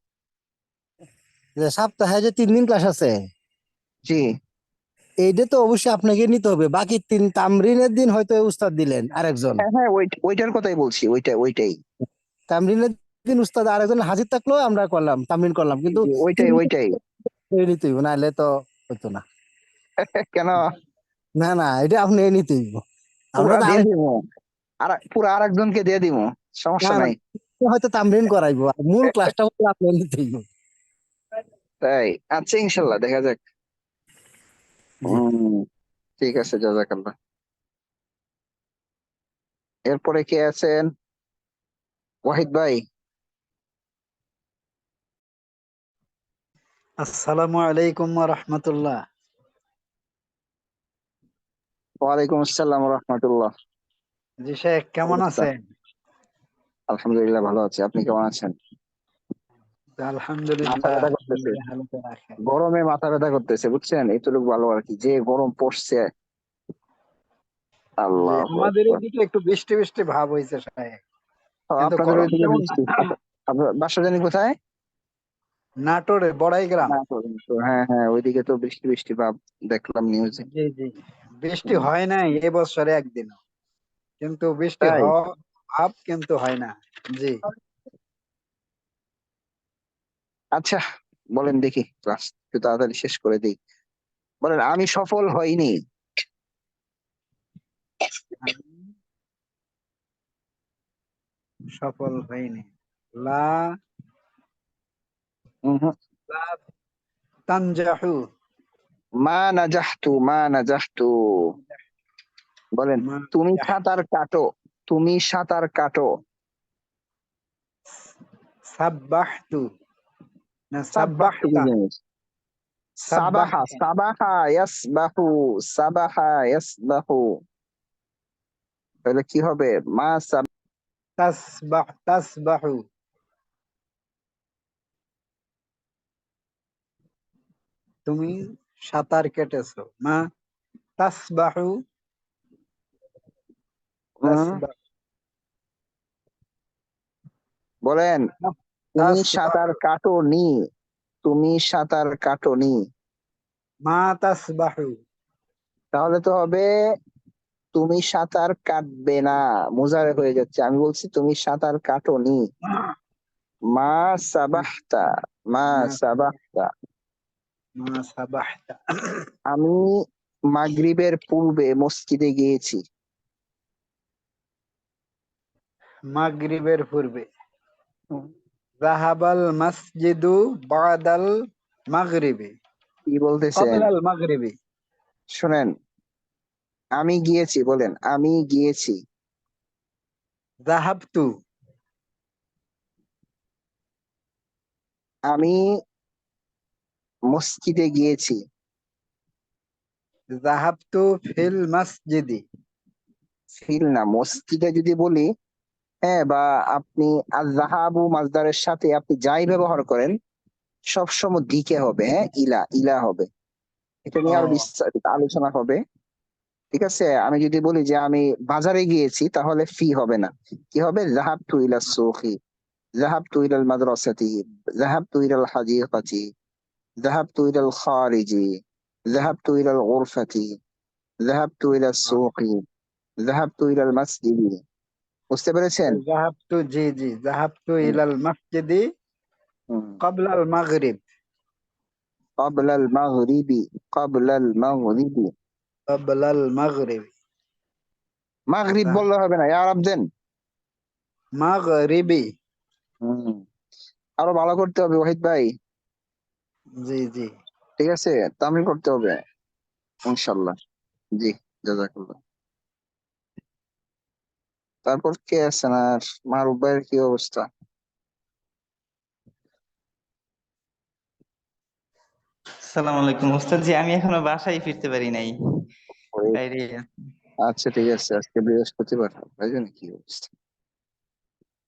সপ্তাহে যে 3 দিন ক্লাস আছে, জি। এইটা তো অবশ্যই আপনাকে নিতে হবে। বাকি 3 তামরিনের দিন হয়তো উস্তাদ দিলেন আরেকজন, হ্যাঁ হ্যাঁ, ওইটার কথাই বলছি, ওইটাই। তামরিনের দিন উস্তাদ আরেকজন হাজির থাকলেও আমরা করলাম, তামরিন করলাম, কিন্তু জি, ওইটাই। নিতে হইব, নাহলে তো হইতো না। কেন? না না, এটা আপনি নিতে হইব। আমরা পুরা তো দিয়ে আরেক, দিব, পুরা আরেকজনকে দিয়ে দিব, না সমস্যা না, নাই। হয়তো তামরিন করাইবো, আর মূল ক্লাসটা হচ্ছে আপনি নিতে হইব। তাই? আচ্ছা ইনশাল্লাহ দেখা যাক। জি। হম, ঠিক আছে, জাযাকাল্লাহ। এরপরে কে আছেন? ওয়াহিদ ভাই। আসসালামু আলাইকুম ওয়া রাহমাতুল্লাহ। ওয়ালাইকুম আসসালাম ওয়া রাহমাতুল্লাহ। জি শেখ, কেমন অবস্থা? আছেন? আলহামদুলিল্লাহ ভালো আছি, আপনি কেমন আছেন? মাথা আলহামদুলিল্লাহ, ব্যথা আল্লাহ করতেছে, ভালোতে রাখেন। গরমে মাথা ব্যথা করতেছে, বুঝছেন? এইটুকু ভালো আর কি, যে গরম পড়ছে। জি, আল্লাহু আমাদের আকবার। এদিকে একটু বৃষ্টি বৃষ্টি ভাব হয়েছে শেখ, কিন্তু আপনাদের গরম ওইদিকে তেমন বৃষ্টি? না। আপনার বাসা জানি কোথায়? নাটোরে বড়াই গ্রাম। না তো, হ্যাঁ হ্যাঁ, ওইদিকে তো বৃষ্টি বৃষ্টি ভাব দেখলাম নিউজে। জি জি, বৃষ্টি হয় নাই এবছরে একদিনও, কিন্তু বৃষ্টি তাই? হওয়া ভাব কিন্তু হয় না। জি, আচ্ছা, বলেন দেখি, ক্লাস একটু তাড়াতাড়ি শেষ করে দিই। বলেন, আমি সফল হইনি। আমি সফল হইনি। লা উহু। লা তানজাহু। মা নাজাহতু। বলেন, মা তুমি সাঁতার কাটো, তুমি সাঁতার কাটো। সাব্বাহতু, না সাব্বাহতু কি সাব্বাহতা, জিনিস? সাবাহা, সাব্বাহতা। সাবাহা ইয়াসবাহু, সাবাহা ইয়াসবাহু। তাহলে কি হবে? মা সাব তাসবাহু, তুমি সাঁতার কেটেছো। মা তাসবাহু, উম, তাসবাহু, বলেন, তুমি সাঁতার তাসবাহু, কাটোনি, তুমি সাঁতার কাটোনি। মা তাসবাহু। তাহলে তো হবে, তুমি সাঁতার কাটবে না, মুজারে হয়ে যাচ্ছে। আমি বলছি তুমি সাঁতার কাটোনি। মা সাবাহতা, মা মা সাবাহতা। মা সাবাহতা। আমি মাগরিবের পূর্বে মসজিদে গিয়েছি। মাগরিবের পূর্বে। হুম, যাহাবাল মসজিদু বাদাল মাগরিবি, কি বলতেছেন? ক্বাবলাল মাগরিবি। শুনেন, আমি গিয়েছি, বলেন আমি গিয়েছি। যাহাবতু, আমি মসজিদে গিয়েছি। যাহাবতু ফিল মসজিদি। ফিল না, মসজিদে যদি বলি, হ্যাঁ, বা আপনি আয-যাহাবু মাজদারের সাথে আপনি যাই ব্যবহার করেন, সবসময় দিকে হবে, হ্যাঁ, ইলা ইলা হবে। এটা নিয়ে আরো ও, বিস্তারিত আলোচনা হবে। ঠিক আছে? আমি যদি বলি যে আমি বাজারে গিয়েছি, তাহলে ফি হবে না, কি হবে? যাহাবতু ইলা সুকি, যাহাবতু ইলাল মাদ্রাসাতি, যাহাবতু ইলাল হাদিকাতি, যাহাবতু ইলাল খারিজি, যাহাবতু ইলাল গুরফাতি, যাহাবতু ইলাস সুকি, যাহাবতু ইলাল মাসজিদি। বুঝতে পেরেছেন? যাহাবতু, জি জি, যাহাবতু ইলাল মসজিদি ক্বাবলাল মাগরিব। ক্বাবলাল মাগরিবি, ক্বাবলাল মাগরিবি। ক্বাবলাল মাগরিব। মাগরিব বললে হবে না, ইয়া রাবদেন। মাগরিবি। হুম, আরো ভালো করতে হবে ওয়াহিদ ভাই। জি জি। ঠিক আছে, তামিল করতে হবে ইনশাল্লাহ। জি, জাযাকাল্লাহ। তারপর কে আছেন আর? মারুফ ভাইয়ের কি অবস্থা? আসসালামু আলাইকুম ওস্তাদ জি, আমি এখনো বাসায় ফিরতে পারি নাই, বাইরে। আচ্ছা ঠিক আছে, আজকে বৃহস্পতিবার, তাই জন্য কি অবস্থা।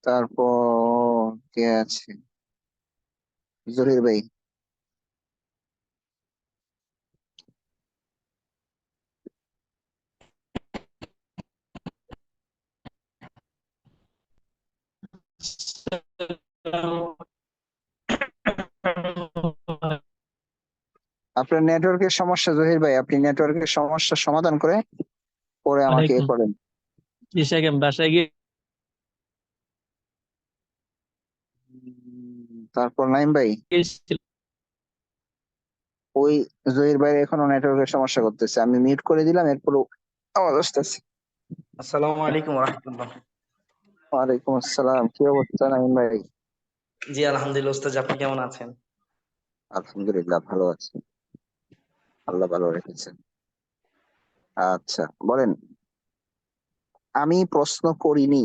তারপর কে আছে? জহির ভাই। আপনার নেটওয়ার্কের সমস্যা জহির ভাই, আপনি নেটওয়ার্কের সমস্যার সমাধান করে পরে আমাকে এ করেন। বাসায় গিয়ে তারপর নাইম ভাই, ওই জহির ভাই এখনো নেটওয়ার্কের সমস্যা করতেছে, আমি মিউট করে দিলাম, এরপর আওয়াজ আসতেছে। আসসালামু আলাইকুম রাহমাতুল্লাহ। ওয়ালাইকুম আসসালাম, কি অবস্থা নাইম ভাই? জি আলহামদুলিল্লাহ ওস্তাদ, আপনি কেমন আছেন? আলহামদুলিল্লাহ ভালো আছি, আল্লাহ ভালো রেখেছেন। আচ্ছা বলেন, আমি প্রশ্ন করিনি।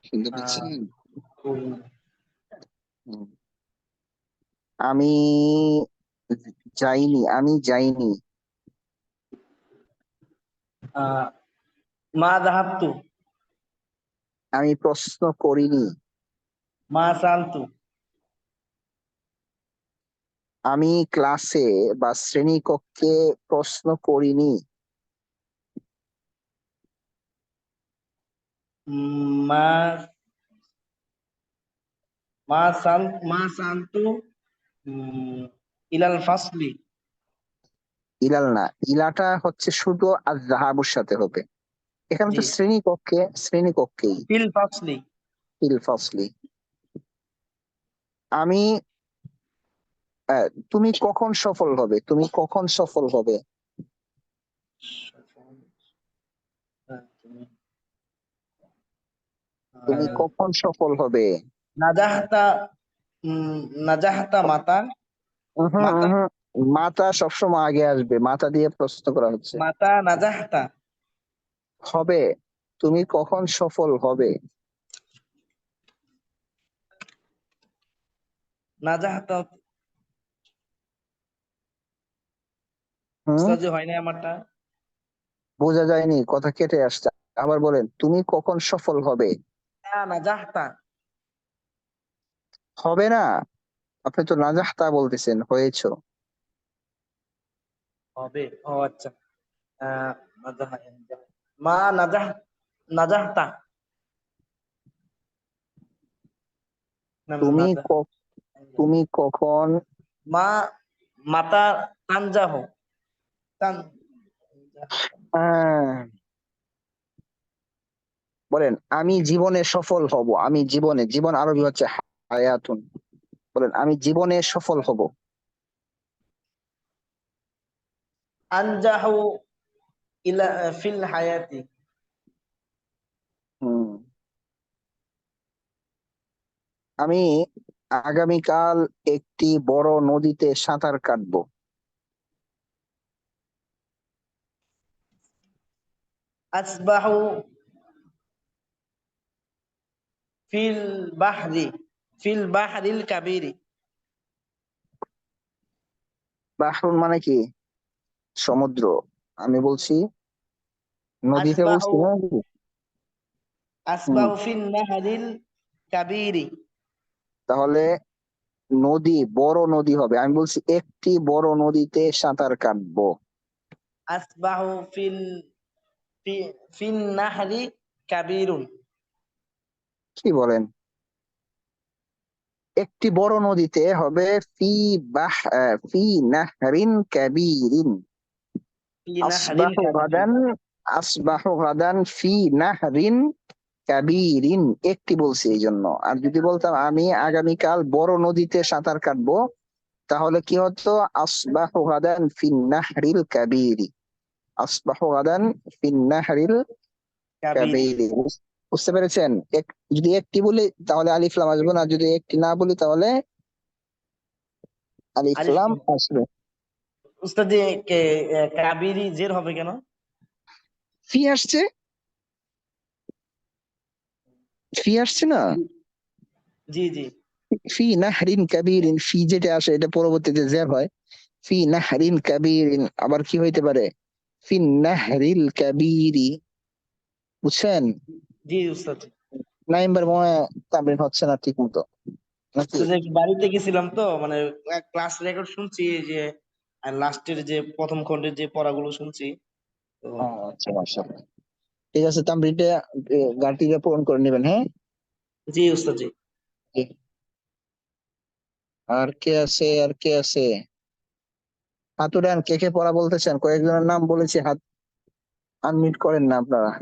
শুনতে পাচ্ছেন? হুম। আমি যাইনি। মা যাহাবতু, আমি প্রশ্ন করিনি। মা সালতু, আমি ক্লাসে বা শ্রেণীকক্ষে প্রশ্ন করিনি। মা মা সালতু ইলাল ফাসলি। ইলাল না, ইলাটা হচ্ছে শুধু আযহাবুর সাথে হবে। এখানে তো জি, শ্রেণীকক্ষেই ফিল ফাসলি। ফিল ফাসলি। আমি তুমি কখন সফল হবে? তুমি কখন সফল হবে? তুমি কখন সফল হবে? নাজাহতা, নাজাহতা মাতা, মাতা মাতা সবসময় আগে আসবে, মাতা দিয়ে প্রশ্ন করা হচ্ছে। মাতা নাজাহতা, হবে, তুমি কখন সফল হবে? নাজাহতা। হুম, ওস্তাদ জি, হয় না আমারটা। বোঝা যায়নি, কথা কেটে আসছে। আবার বলেন, তুমি কখন সফল হবে? নাজাহতা হবে না, আপনি তো নাজাহতা বলতেছেন, হয়েছো। হবে। ও আচ্ছা। নাজাহ মা নাজাহ নাজাহতা, না না, তুমি নাজাহ তুমি কখন মা মাতা তানজাহ, তান আহ, বলেন, আমি জীবনে সফল হব। আমি জীবন আরবি হচ্ছে হায়াতুন। বলেন, আমি জীবনে সফল হব। আনজাহু ইলা ফিল হায়াতি। হুম, আমি আগামীকাল একটি বড় নদীতে সাঁতার কাটবো। আসবাহু ফিল বাহরি, ফিল বাহরিল কাবীরি। বাহরুন মানে কি? সমুদ্র। আমি বলছি নদীতে, আসবাহু বলছি না? হুম, আসবাহু ফিল নাহরিল কাবীরি। তাহলে নদী, বড় নদী হবে। আমি বলছি একটি বড় নদীতে সাঁতার কাটবো। আসবাহু ফিল নাহরি কাবীরুন। কি বলেন? একটি বড় নদীতে হবে ফি নাহরিন কাবীরিন। ফি নাহরিন আসবাহু কাবীরিন। গাদান আসবাহু গাদান ফি নাহরিন কাবীরিন, একটি বলছি এই জন্য। আর যদি বলতাম আমি আগামীকাল বড় নদীতে সাঁতার কাটবো, তাহলে কি হতো? আসবাহু গাদান ফিন নাহরিল কাবীরি। আসবাহু গাদান ফিন নাহরিল কাবীরি। কাবীরি। বুঝতে পেরেছেন? যদি একটি বলি তাহলে আলিফ লাম আসবে না, যদি একটি না বলি তাহলে আলিফ আলিফ লাম লাম। আসবে। উস্তাদ জি, কাবেরী জের হবে কেন? ফি আসছে, ফি আসছে না? জি জি ফি নাহরিন কাবীরিন, ফি যেটা আসে এটা পরবর্তীতে জের হয়। ফি নাহরিন কাবীরিন, আবার কি হইতে পারে? ফি নাহরিল কাবীরি। বুঝছেন? জি উস্তাদ। নাইম্বার মনে হয় তামরিন হচ্ছে না ঠিক মতো নাকি? তো যে বাড়িতে গেছিলাম তো মানে ক্লাস রেকর্ড শুনছি এই যে আর লাস্টের যে প্রথম খণ্ডের যে পড়াগুলো শুনছি তো। আচ্ছা, মাশাআল্লাহ। ঠিক আছে, তামরিনটা গানটিকে পূরণ করে নেবেন, হ্যাঁ? জি উস্তাদ জি। জি। আর কে আছে, আর কে আছে? হাত উঠান, কে কে পড়া বলতেছেন? কয়েকজনের নাম বলেছি, হাত আনমিউট করেন না আপনারা।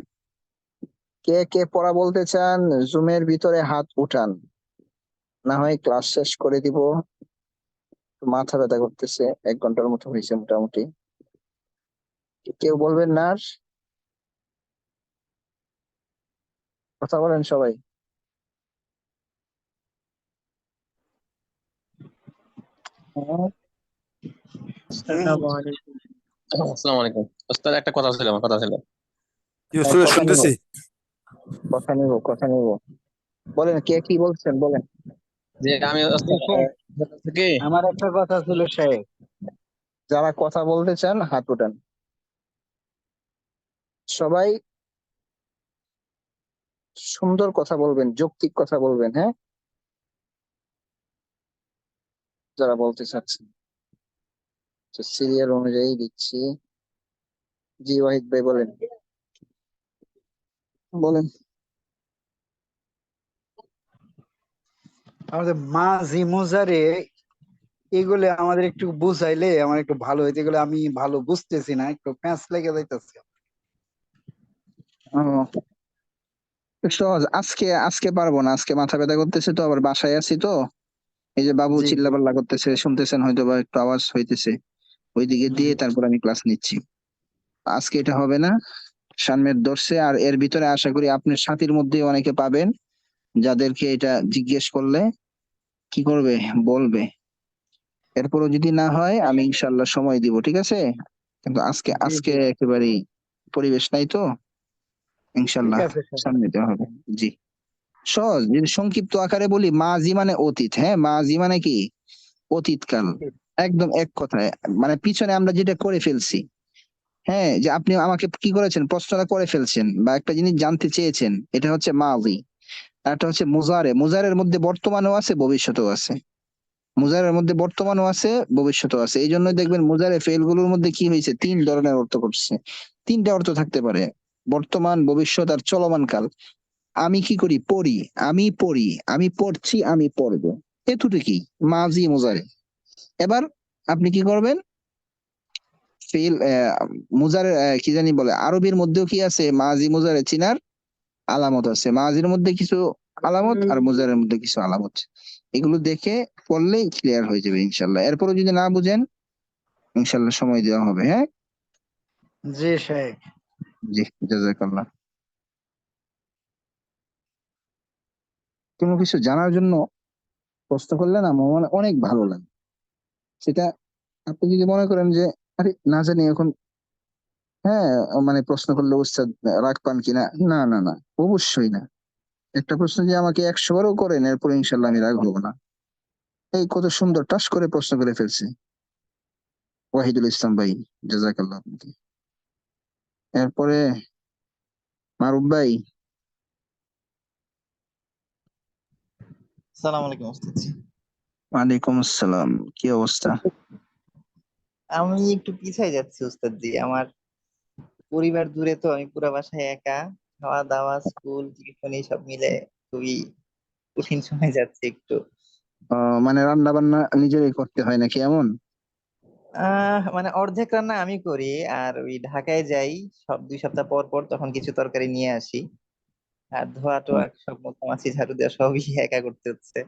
কে কে পড়া বলতে চান জুমের ভিতরে হাত উঠান, না হয় ক্লাস শেষ করে দিব। মাথা ব্যথা করতেছে, 1 ঘন্টার মতো হয়েছে মোটামুটি। কেউ বলবেন না আর? কথা বলেন সবাই। হ্যাঁ, আসসালামু আলাইকুম। আসসালামু আলাইকুম ওস্তাদ, একটা কথা ছিল, আমার কথা ছিল। কি শুনে কথা নিব, শুনতেছি। কথা নিব, কথা নিব। বলেন কে কি বলছেন, বলেন। যে আমি ওস্তাদ বলতেছি কি, আমার একটা কথা ছিল শেখ। যারা কথা বলতে চান হাত উঠান সবাই। সুন্দর কথা বলবেন, যৌক্তিক কথা বলবেন, হ্যাঁ? যারা বলতে চাচ্ছেন সিরিয়াল অনুযায়ী দিচ্ছি। জি ওয়াহিদ ভাই বলেন, বলেন। আমাদের মাঝি মুজারে এগুলো আমাদের একটু বুঝাইলে আমার একটু ভালো হইতো, এগুলো আমি ভালো বুঝতেছি না, একটু প্যাঁচ লেগে যাইতেছে। ও, সহজ। আজকে আজকে পারবো না, আজকে মাথা ব্যথা করতেছে তো, আবার বাসায় আছি তো। এই যে বাবু জি জি চিল্লাপাল্লা করতেছে, শুনতেছেন হয়তো বা একটু আওয়াজ হইতেছে, ওইদিকে দিয়ে তারপর আমি ক্লাস নিচ্ছি। আজকে এটা হবে না, সামনের দর্শে। আর এর ভিতরে আশা করি আপনার সাথীর মধ্যে অনেকে পাবেন যাদেরকে এটা জিজ্ঞেস করলে কি করবে, বলবে। এরপরও যদি না হয় আমি ইনশাল্লাহ সময় দিব, ঠিক আছে? কিন্তু আজকে জি আজকে জি একেবারেই পরিবেশ নাই তো, ঠিক ইনশাল্লাহ আছে শেখ। সামনে দেওয়া হবে। জি। সহজ, যদি সংক্ষিপ্ত আকারে বলি, মাজি মানে অতীত, হ্যাঁ? মাজি মানে কি? অতীতকাল। একদম এক কথায়, মানে পিছনে আমরা যেটা করে ফেলছি। হ্যাঁ, যে আপনি আমাকে কি করেছেন, প্রশ্নটা করে ফেলছেন বা একটা জিনিস জানতে চেয়েছেন, এটা হচ্ছে মাজি। আর একটা হচ্ছে মুজারে। মুজারের মধ্যে বর্তমানও আছে, ভবিষ্যতেও আছে। মুজারের মধ্যে বর্তমানও আছে, ভবিষ্যতেও আছে। এই জন্যই দেখবেন মুজারে ফেল গুলোর মধ্যে কি হয়েছে, 3 ধরনের অর্থ করছে। 3টা অর্থ থাকতে পারে: বর্তমান, ভবিষ্যৎ আর চলমান কাল। আমি কি করি, পড়ি। আমি পড়ি, আমি পড়ছি, আমি পড়বো, এতটুকুই মাজি মুজারে। এবার আপনি কি করবেন, ফেল মুজারে কি জানি বলে, আরবির মধ্যেও কি আছে, মাজি মুজারে চিনার আলামত আছে। মাজির মধ্যে কিছু আলামত আর মুজারের মধ্যে কিছু আলামত, এগুলো দেখে পড়লেই ক্লিয়ার হয়ে যাবে ইনশাল্লাহ। এরপরে যদি না বুঝেন, ইনশাল্লাহ সময় দেওয়া হবে, হ্যাঁ? জি শেখ। জি, জাযাকাল্লাহ। কোনো কিছু জানার জন্য প্রশ্ন করলে না আমার অনেক ভালো লাগে। সেটা আপনি যদি মনে করেন যে আরে না জানি এখন, হ্যাঁ, মানে প্রশ্ন করলে উস্তাদ রাগ পান কিনা, না না না, অবশ্যই না। একটা প্রশ্ন যে আমাকে 100 বারও করেন, এরপর ইনশাল্লাহ আমি রাগ হবো না। এই কত সুন্দর টাস করে প্রশ্ন করে ফেলছে ওয়াহিদুল ইসলাম ভাই, জাযাকাল্লাহ আপনাকে। এরপরে মারুফ ভাই। সালাম আলাইকুম ওস্তাদ জি। ওয়ালাইকুম আসসালাম, কি অবস্থা? আমি একটু পিছাই যাচ্ছি ওস্তাদ জি, আমার পরিবার দূরে তো, আমি পুরা বাসায় একা। খাওয়া দাওয়া, স্কুল, টিউশন সব মিলে খুবই কঠিন সময় যাচ্ছে একটু। মানে রান্না বান্না নিজেরই করতে হয় নাকি এমন? মানে অর্ধেক রান্না আমি করি, আর ওই ঢাকায় যাই সব 2 সপ্তাহ পর পর, তখন কিছু তরকারি নিয়ে আসি। আর ধোয়া টোয়া সব মোছামাছি ঝাড়ু দেওয়া সবই একা করতে হচ্ছে।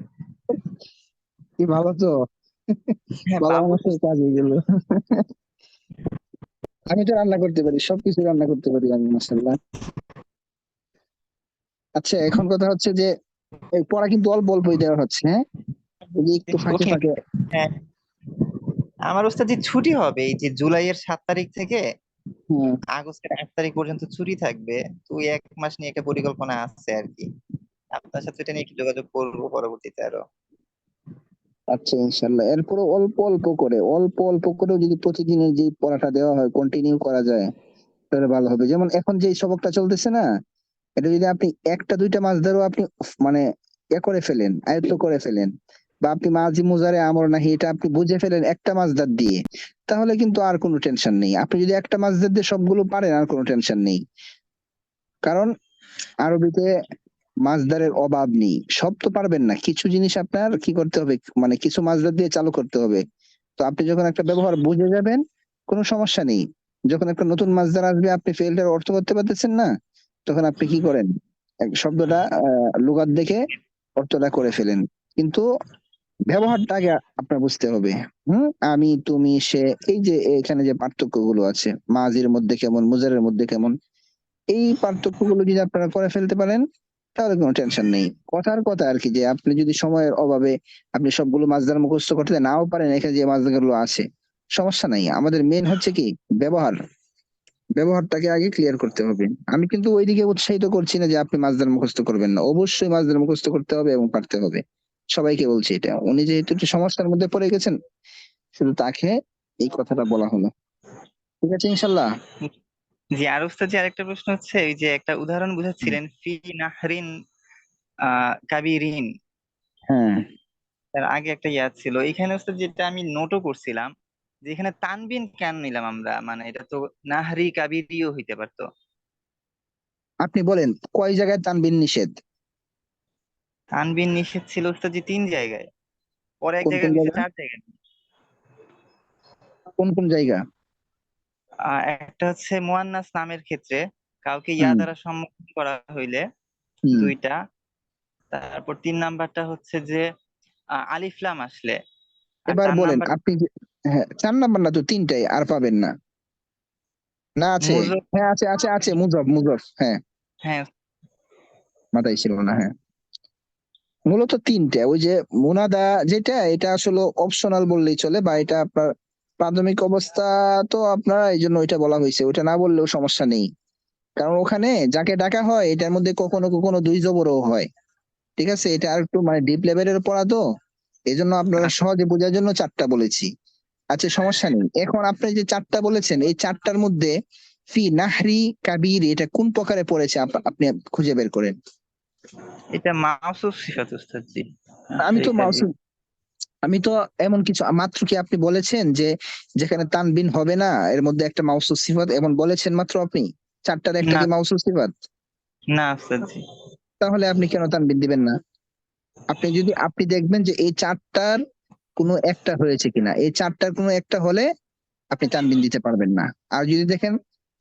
কি ভালো তো, হ্যাঁ, ভালো বাবু মানুষের কাজ হয়ে গেল। আমি তো রান্না করতে পারি, সবকিছু রান্না করতে পারি আমি, মাশাআল্লাহ। আচ্ছা, এখন কথা হচ্ছে যে এই পড়া কিন্তু অল্প অল্পই দেওয়া হচ্ছে, হ্যাঁ? এই যে একটু একটু ফাঁকে কঠিন। ফাঁকে। হ্যাঁ, আমার ওস্তাদ জি ছুটি হবে এই যে জুলাইয়ের 7 তারিখ থেকে হ্যাঁ, আগস্টের 8 তারিখ পর্যন্ত ছুটি থাকবে। তো ওই 1 মাস নিয়ে একটা পরিকল্পনা আছে আর কি। আপনার সাথে এটা নিয়ে একটু যোগাযোগ করবো পরবর্তীতে আরো। আচ্ছা, ইনশাল্লাহ। এরপরে অল্প অল্প করে যদি প্রতিদিনের যে পড়াটা দেওয়া হয় কন্টিনিউ করা যায় তাহলে ভালো হবে। যেমন এখন যে সবকটা চলতেছে না, এটা যদি আপনি একটা দুইটা মাস ধরেও আপনি মানে করে ফেলেন, আয়ত্ত করে ফেলেন, বা আপনি মাঝি মুজারে আমর নাহি এটা আপনি বুঝে ফেলেন একটা মাসদার দিয়ে, তাহলে কিন্তু আর কোনো টেনশন নেই। আপনি যদি একটা মাসদার দিয়ে সবগুলো পারেন আর কোনো টেনশন নেই। কারণ আরবিতে মাসদারের অভাব নেই। সব তো পারবেন না, কিছু জিনিস আপনার কি করতে হবে, মানে কিছু মাসদার দিয়ে চালু করতে হবে। তো আপনি যখন একটা ব্যবহার বুঝে যাবেন কোনো সমস্যা নেই। যখন একটা নতুন মাসদার আসবে আপনি ফেলটার অর্থ করতে পারতেছেন না, তখন আপনি কি করেন, এক শব্দটা লুগাত দেখে অর্থটা করে ফেলেন। কিন্তু ব্যবহারটা আগে আপনার বুঝতে হবে। আমি, তুমি, সে, এই যে এখানে যে পার্থক্য গুলো আছে, মাজির মধ্যে কেমন, মুজারের মধ্যে কেমন, এই পার্থক্যগুলো যদি আপনারা করে ফেলতে পারেন তাহলে কোনো টেনশন নেই। কথার কথা আর কি, যে আপনি যদি সময়ের অভাবে আপনি সবগুলো মাছদার মুখস্থ করতে নাও পারেন, এখানে যে মাছগুলো আছে সমস্যা নাই। আমাদের মেন হচ্ছে কি ব্যবহারটাকে আগে ক্লিয়ার করতে হবে। আমি কিন্তু ওইদিকে উৎসাহিত করছি না যে আপনি মাছদার মুখস্থ করবেন না, অবশ্যই মাছদার মুখস্থ করতে হবে এবং পারতে হবে। সবাইকে বলছি এটা। উনি যেহেতু একটু সমস্যার মধ্যে পড়ে গেছেন, শুধু তাকে এই কথাটা বলা হলো। ঠিক আছে, ইনশাল্লাহ। জি, আর উস্তাদ জি আরেকটা প্রশ্ন হচ্ছে, এই যে একটা উদাহরণ বুঝাচ্ছিলেন ফি নাহরিন কাবিরিন, হ্যাঁ, তার আগে একটা ইয়াদ ছিল এখানে উস্তাদ, যেটা আমি নোটও করছিলাম যে এখানে তানবিন কেন নিলাম আমরা, মানে এটা তো নাহরি কাবিরিও হইতে পারতো। আপনি বলেন কয় জায়গায় তানবিন নিষেধ? তানবিন নিষেধ ছিল উস্তাদ জি 3 জায়গায়, পরে এক কোন কোন জায়গায় দিচ্ছে জায়গা? 4 জায়গায়। কোন কোন জায়গা? একটা হচ্ছে মুয়ান্নাস নামের ক্ষেত্রে, কাউকে ইয়া হুম দ্বারা সম্বোধন করা হইলে হুম 2টা। তারপর 3 নাম্বারটা হচ্ছে যে আলিফ লাম আসলে। আর এবার 4 বলেন নাম্বার আপনি হ্যাঁ, 4 নাম্বার না তো, 3টাই, আর পাবেন না। না আছে? মুজব। হ্যাঁ আছে আছে আছে, মুজব, হ্যাঁ, হ্যাঁ মাথায় ছিল না। হ্যাঁ, মূলত 3টে। ওই যে মুনাদা যেটা, এটা আসলে অপশনাল বললেই চলে, বা এটা আপনার প্রাথমিক অবস্থা। তো আপনার এই জন্য ওইটা বলা হয়েছে, ওইটা না বললেও সমস্যা নেই। কারণ ওখানে যাকে ডাকা হয় এটার মধ্যে কখনো কখনো 2 জবরও হয়। ঠিক আছে, এটা আর একটু মানে ডিপ লেভেলের পড়া তো, এই জন্য আপনারা সহজে বোঝার জন্য 4টা বলেছি। আচ্ছা, সমস্যা নেই। এখন আপনি যে 4টা বলেছেন, এই 4টার মধ্যে ফি নাহরি কাবির এটা কোন প্রকারে পড়েছে আপনি খুঁজে বের করেন। এটা মাউসুফ সিফাত উস্তাদ জি। আমি তো এখানে আমি তো এমন কিছু মাত্র কি আপনি বলেছেন যে যেখানে তানবিন হবে না এর মধ্যে একটা মাউসুফ সিফাত এমন বলেছেন মাত্র আপনি? 4টার একটা না কি মাউসুফ সিফাত? না উস্তাদ জি। তাহলে আপনি কেন তানবিন দিবেন না? আপনি দেখবেন যে এই 4টার কোনো একটা হয়েছে কিনা, এই 4টার কোনো একটা হলে আপনি তানবিন দিতে পারবেন না। আর যদি দেখেন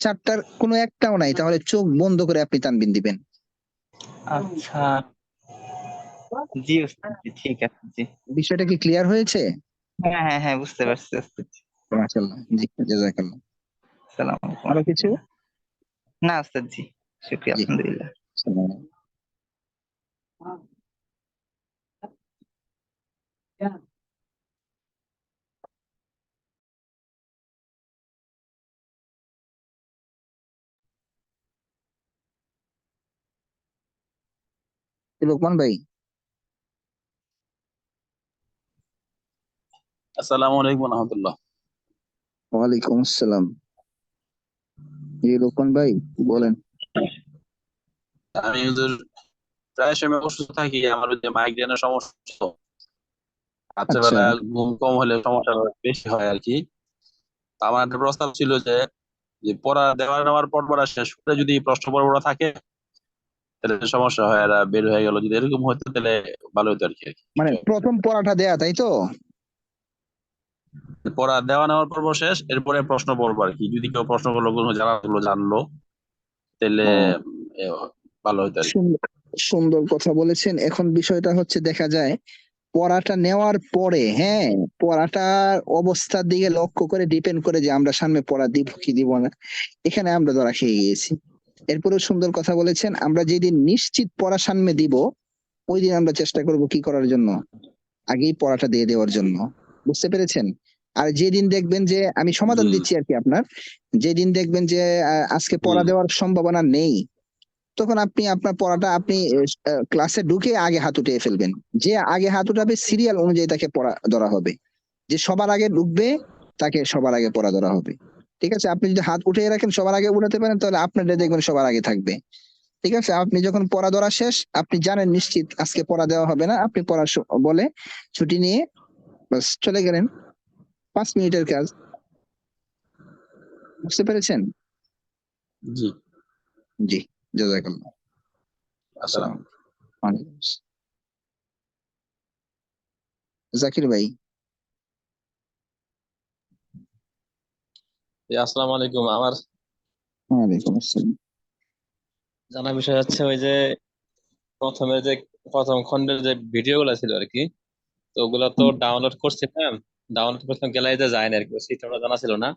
4টার কোনো একটাও নাই, তাহলে চোখ বন্ধ করে আপনি তানবিন দিবেন। আচ্ছা জি উস্তাদ জি, ঠিক আছে জি। বিষয়টা কি ক্লিয়ার হয়েছে? হ্যাঁ হ্যাঁ হ্যাঁ, বুঝতে পারছি উস্তাদ জি। মাশাআল্লাহ, জি, জাযাকাল্লাহ। আসসালামু আলাইকুম আরো কিছু? রাহমাতুল্লাহ। না উস্তাদ জি, শুকরিয়া, জি, আলহামদুলিল্লাহ। আসসালামু আলাইকুম। লোকমান ভাই, আসসালামু আলাইকুম রহমতুল্লাহ। ওয়ালাইকুম আসসালাম। জি লোকমান ভাই, বলেন। আমি হুজুর প্রায় সময় অসুস্থ থাকি, আমার ওই যে মাইগ্রেনের সমস্যা তো। আচ্ছা, রাত্রেবেলা ঘুম কম হলে সমস্যা বেশি হয় আর কি। তো আমার একটা প্রস্তাব ছিল যে যে পড়া দেওয়া নেওয়ার পর পড়া শেষ করে যদি প্রশ্ন পর্ব থাকে তাহলে সমস্যা হয়, আর বের হয়ে গেল যদি এরকম হতো তাহলে ভালো হতো আর কি। মানে প্রথম পড়াটা দেয়া, তাই তো? পড়া দেওয়া নেওয়ার পর্ব শেষ, এরপরে প্রশ্ন পর্ব আর কি, যদি কেউ প্রশ্ন করলো কোনো জানাগুলো জানলো তাহলে ও, এ, ভালো হতো আর কি। সুন্দর সুন্দর কথা বলেছেন। এখন বিষয়টা হচ্ছে, দেখা যায় পড়াটা নেওয়ার পরে, হ্যাঁ, পড়াটার অবস্থার দিকে লক্ষ্য করে ডিপেন্ড করে যে আমরা সামনে পড়া দিব কি দিব না, এখানে আমরা ধরা খেয়ে গিয়েছি। এরপরেও সুন্দর কথা বলেছেন, আমরা যেদিন নিশ্চিত পড়া সামনে দিব ওই দিন আমরা চেষ্টা করব কি করার জন্য, আগেই পড়াটা দিয়ে দেওয়ার জন্য। বুঝতে পেরেছেন? আর যেদিন দেখবেন যে, আমি সমাধান জি দিচ্ছি আর কি আপনার, যেদিন দেখবেন যে আজকে জি পড়া দেওয়ার সম্ভাবনা নেই, তখন আপনি আপনার পড়াটা আপনি ক্লাসে ঢুকে আগে হাত উঠিয়ে ফেলবেন। যে আগে হাত উঠাবে সিরিয়াল অনুযায়ী তাকে পড়া ধরা হবে। যে সবার আগে ঢুকবে তাকে সবার আগে পড়া ধরা হবে। ঠিক আছে, আপনি যদি হাত উঠিয়ে রাখেন সবার আগে উঠাতে পারেন তাহলে আপনারটা দেখবেন সবার আগে থাকবে। ঠিক আছে, আপনি যখন পড়া ধরা শেষ আপনি জানেন নিশ্চিত আজকে পড়া দেওয়া হবে না, আপনি পড়া বলে ছুটি নিয়ে বাস চলে গেলেন। 5 মিনিটের কাজ। বুঝতে পেরেছেন? জি। জি, জাযাকাল্লাহ। আসসালাম। ওয়ালাইকুম আসসালাম। জাকির ভাই। আসসালামু আলাইকুম। আমার ওয়ালাইকুম আসসালাম। জানা বিষয় হচ্ছে ওই যে প্রথম খণ্ডের যে ভিডিও গুলা ছিল আর কি, তো ওগুলা তো ডাউনলোড করছিলাম, ডাউনলোড করছিলাম গ্যালারিতে যায় না আর কি, সিস্টেমটা জানা ছিল না।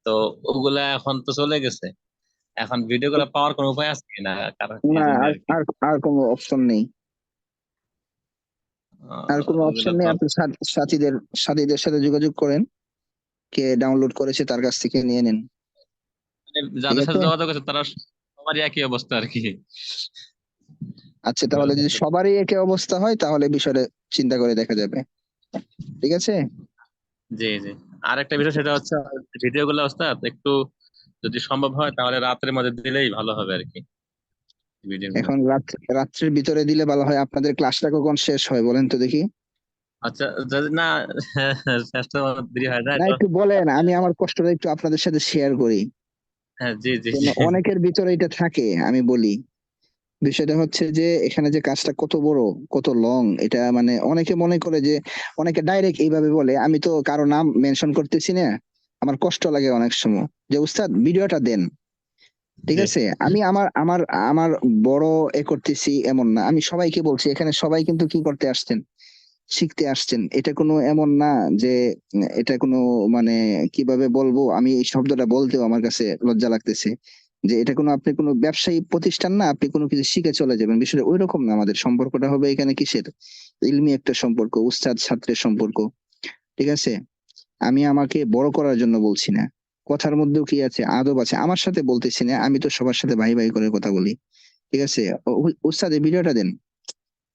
তো ওগুলা এখন তো চলে গেছে, এখন ভিডিও গুলা পাওয়ার কোনো উপায় আছে কিনা? কারণ এই না, জন্য আর আর কি। আর আর কোনো অপশন নেই। আর কোনো ওগুলা অপশন নেই। তো আপনি সাথীদের সাথীদের সাথে যোগাযোগ করেন, কে ডাউনলোড করেছে তার কাছ থেকে নিয়ে নেন। ঠিক যাদের সাথে আছে, যোগাযোগ আছে তারা সবারই একই অবস্থা আর কি। আচ্ছা তাহলে যদি সবারই একই অবস্থা হয় তাহলে বিষয়টা চিন্তা করে দেখা যাবে। ঠিক আছে, জি জি। আর একটা বিষয় সেটা হচ্ছে ভিডিও গুলো ওস্তাদ একটু যদি সম্ভব হয় তাহলে রাতের মধ্যে দিলেই ভালো হবে আর কি, ভিডিও গুলো। এখন রাত্রের ভিতরে দিলে ভালো হয়। আপনাদের ক্লাসটা কখন শেষ হয় বলেন তো দেখি। আচ্ছা, যদি না চেষ্টা দেরি হয়ে যায় না তো। একটু বলেন, আমি আমার কষ্টটা একটু আপনাদের সাথে শেয়ার করি। হ্যাঁ, জি জি কেন অনেকের ভিতরে এটা থাকে, আমি বলি। বিষয়টা হচ্ছে যে এখানে যে কাজটা কত বড়, কত লং, এটা মানে অনেকে মনে করে যে, অনেকে ডাইরেক্ট এইভাবে বলে, আমি তো কারো নাম মেনশন করতেছি না, আমার কষ্ট লাগে অনেক সময় যে উস্তাদ ভিডিওটা দেন। ঠিক জি আছে, আমি আমার আমার আমার বড় করতেছি এমন না, আমি সবাইকে বলছি এখানে সবাই কিন্তু কি করতে আসছেন, শিখতে আসছেন। এটা কোনো এমন না যে এটা কোনো মানে কিভাবে বলবো, আমি এই শব্দটা বলতেও আমার কাছে লজ্জা লাগতেছে, যে এটা কোনো আপনি কোনো ব্যবসায়ী প্রতিষ্ঠান না আপনি কোনো কিছু শিখে চলে যাবেন, বিষয়টা ওই রকম না। আমাদের সম্পর্কটা হবে এখানে কিসের, ইলমি একটা সম্পর্ক, উস্তাদ ছাত্রের সম্পর্ক। ঠিক আছে, আমি আমাকে বড় করার জন্য বলছি না, কথার মধ্যেও কি আছে, আদব আছে, আমার সাথে বলতেছি না, আমি তো সবার সাথে ভাই ভাই করে কথা বলি। ঠিক আছে, উস্তাদ এই ভিডিওটা দেন,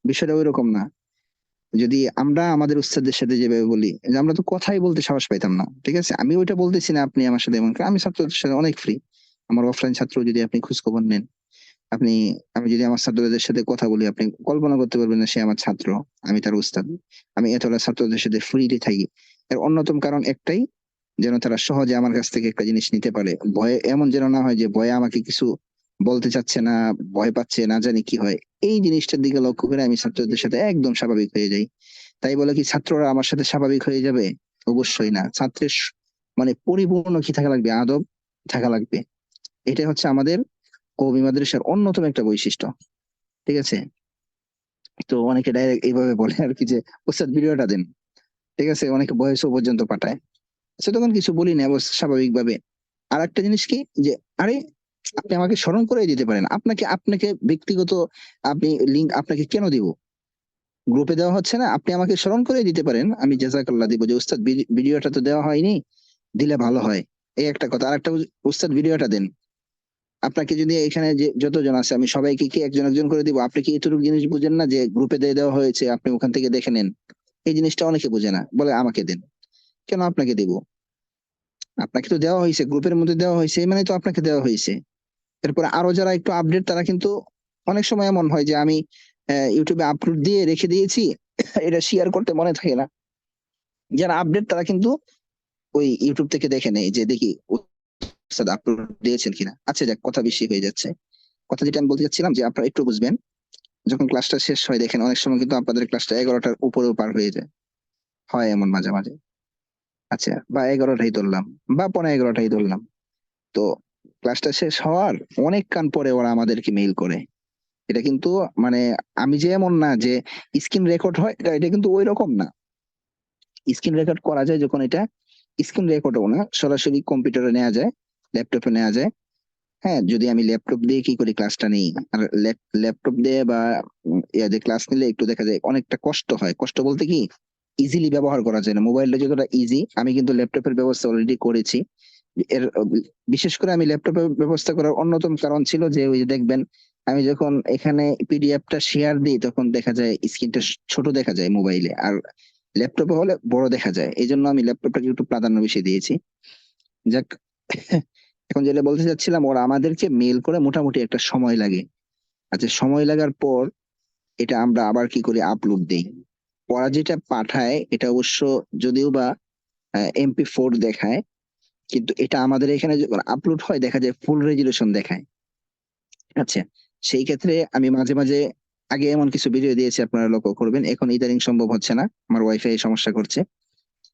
বিষয়টা ওই রকম না। যদি আমরা আমাদের উস্তাদের সাথে যেভাবে বলি, যে আমরা তো কথাই বলতে সাহস পাইতাম না। ঠিক আছে, আমি ওইটা বলতেছি না আপনি আমার সাথে এমন করেন। আমি ছাত্রদের সাথে অনেক ফ্রি। আমার অফলাইন ছাত্র যদি আপনি খোঁজ খবর নেন, আপনি, আমি যদি আমার ছাত্রদের সাথে কথা বলি আপনি কল্পনা করতে পারবেন না সে আমার ছাত্র, আমি তার উস্তাদ। আমি এতটা ছাত্রদের সাথে ফ্রিলি থাকি। এর অন্যতম কারণ একটাই, যেন তারা সহজে আমার কাছ থেকে একটা জিনিস নিতে পারে। ভয়ে এমন যেন না হয় যে ভয়ে আমাকে কিছু বলতে চাচ্ছে না, ভয় পাচ্ছে, না জানি কি হয়। এই জিনিসটার দিকে লক্ষ্য করে আমি ছাত্রদের সাথে একদম স্বাভাবিক হয়ে যাই। তাই বলে কি ছাত্ররা আমার সাথে স্বাভাবিক হয়ে যাবে? অবশ্যই না। ছাত্রের মানে পরিপূর্ণ কি থাকা লাগবে, আদব থাকা লাগবে। এটা হচ্ছে আমাদের কওমি মাদ্রাসার অন্যতম একটা বৈশিষ্ট্য। ঠিক আছে, তো অনেকে ডাইরেক্ট এইভাবে বলে আর কি যে ওস্তাদ ভিডিওটা দেন। ঠিক আছে, অনেকে ভয়েসও পর্যন্ত পাঠায়। আচ্ছা তখন কিছু বলি না, স্বাভাবিক ভাবে। আর একটা জিনিস কি, যে আরে আপনি আমাকে স্মরণ করে দিতে পারেন, আপনাকে আপনাকে ব্যক্তিগত আপনি লিঙ্ক আপনাকে কেন দিব, গ্রুপে দেওয়া হচ্ছে না, আপনি আমাকে স্মরণ করে দিতে পারেন, আমি জাযাকাল্লাহ দিব যে উস্তাদ ভিডিওটা তো দেওয়া হয়নি, দিলে ভালো হয়। এই একটা কথা। আর একটা, উস্তাদ ভিডিওটা দেন। আপনাকে যদি এখানে যে যতজন আছে আমি সবাইকে কি একজন একজন করে দিব? আপনি কি এতটুকু জিনিস বুঝেন না যে গ্রুপে দিয়ে দেওয়া হয়েছে, আপনি ওখান থেকে দেখে নেন? এই জিনিসটা অনেকে বোঝে না, বলে আমাকে দেন। কেন আপনাকে দিব? আপনাকে তো দেওয়া হয়েছে, গ্রুপের মধ্যে দেওয়া হয়েছে মানে তো আপনাকে দেওয়া হয়েছে। এরপরে আরো যারা একটু আপডেট তারা কিন্তু, অনেক সময় এমন হয় যে আমি ইউটিউবে আপলোড দিয়ে রেখে দিয়েছি, এটা শেয়ার করতে মনে থাকে না। যারা আপডেট তারা কিন্তু ওই ইউটিউব থেকে দেখে নেয় যে দেখি উস্তাদ আপলোড দিয়েছেন কিনা। আচ্ছা যাক, কথা বেশি হয়ে যাচ্ছে। কথা যেটা আমি বলতে চাচ্ছিলাম যে আপনারা একটু বুঝবেন, যখন ক্লাসটা শেষ হয় দেখেন অনেক সময় কিন্তু আপনাদের ক্লাসটা 11টার উপরেও পার হয়ে যায়, হয় এমন মাঝে মাঝে। আচ্ছা, বা 11টাই ধরলাম, বা 11:15টাই ধরলাম। তো ক্লাসটা শেষ হওয়ার অনেক কান পরে ওরা আমাদেরকে মেইল করে। এটা কিন্তু মানে, আমি যে এমন না যে স্ক্রিন রেকর্ড হয়, এটা কিন্তু ওই রকম না। স্ক্রিন রেকর্ড করা যায় যখন এটা স্ক্রিন রেকর্ডও না, সরাসরি কম্পিউটারে নেওয়া যায়, ল্যাপটপে নেওয়া যায়। হ্যাঁ, যদি আমি ল্যাপটপ দিয়ে কি করি ক্লাসটা নেই, আর ল্যাপটপ দিয়ে বা ইয়াতে ক্লাস নিলে একটু দেখা যায় অনেকটা কষ্ট হয়। কষ্ট বলতে কি, ইজিলি ব্যবহার করা যায় না। মোবাইলটা যতটা ইজি, আমি কিন্তু ল্যাপটপের ব্যবস্থা অলরেডি করেছি। এর বিশেষ করে আমি ল্যাপটপে ব্যবস্থা করার অন্যতম কারণ ছিল যে ওই যে দেখবেন আমি যখন এখানে পিডিএফটা শেয়ার দিই তখন দেখা যায় স্ক্রিনটা ছোট দেখা যায় মোবাইলে, আর ল্যাপটপে হলে বড় দেখা যায়। এই জন্য আমি ল্যাপটপটাকে একটু প্রাধান্য বেশি দিয়েছি। যাক, এখন যেটা বলতে চাচ্ছিলাম, ওরা আমাদেরকে মেল করে মোটামুটি একটা সময় লাগে। আচ্ছা, সময় লাগার পর এটা আমরা আবার কি করি, আপলোড দেই। ওরা যেটা পাঠায় এটা অবশ্য যদিও বা MP4 দেখায়, কিন্তু এটা আমাদের এখানে যখন আপলোড হয় দেখা যায় ফুল রেজুলেশন দেখায়। আচ্ছা, সেই ক্ষেত্রে আমি মাঝে মাঝে আগে এমন কিছু ভিডিও দিয়েছি, আপনারা লক্ষ্য করবেন। এখন ইদানিং সম্ভব হচ্ছে না, আমার ওয়াইফাই সমস্যা করছে।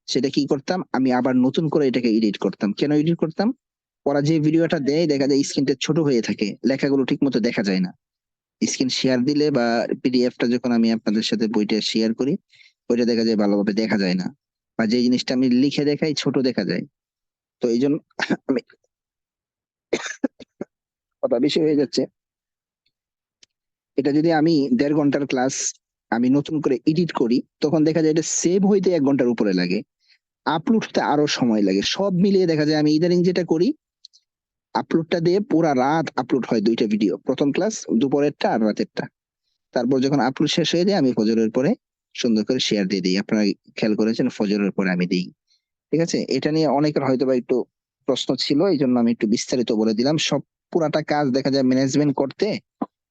সেটা কি করতাম, আমি আবার নতুন করে এটাকে এডিট করতাম। কেন এডিট করতাম, ওরা যে ভিডিওটা দেয় দেখা যায় স্ক্রিনটা ছোট হয়ে থাকে, লেখাগুলো ঠিক মতো দেখা যায় না। স্ক্রিন শেয়ার দিলে বা পিডিএফটা যখন আমি আপনাদের সাথে বইটা শেয়ার করি, ওইটা দেখা যায় ভালোভাবে দেখা যায় না, বা যে জিনিসটা আমি লিখে দেখাই ছোট দেখা যায়। তো এই জন্য আমি কথা বেশি হয়ে যাচ্ছে। এটা যদি আমি 1.5 ঘন্টার ক্লাস আমি নতুন করে এডিট করি, তখন দেখা যায় এটা সেভ হইতে 1 ঘন্টার উপরে লাগে, আপলোড হতে আরো সময় লাগে। সব মিলিয়ে দেখা যায় আমি ইদানিং যেটা করি, আপলোডটা দিয়ে পুরা রাত আপলোড হয় 2টা ভিডিও, প্রথম ক্লাস দুপুরেরটা আর রাতেরটা। তারপর যখন আপলোড শেষ হয়ে যায় আমি ফজরের পরে সুন্দর করে শেয়ার দিয়ে দিই। আপনারা খেয়াল করেছেন ফজরের পরে আমি দিই। ঠিক আছে, এটা নিয়ে অনেকের হয়তো বা একটু প্রশ্ন ছিল, এই জন্য আমি একটু বিস্তারিত বলে দিলাম। সব পুরাটা কাজ দেখা যায় ম্যানেজমেন্ট করতে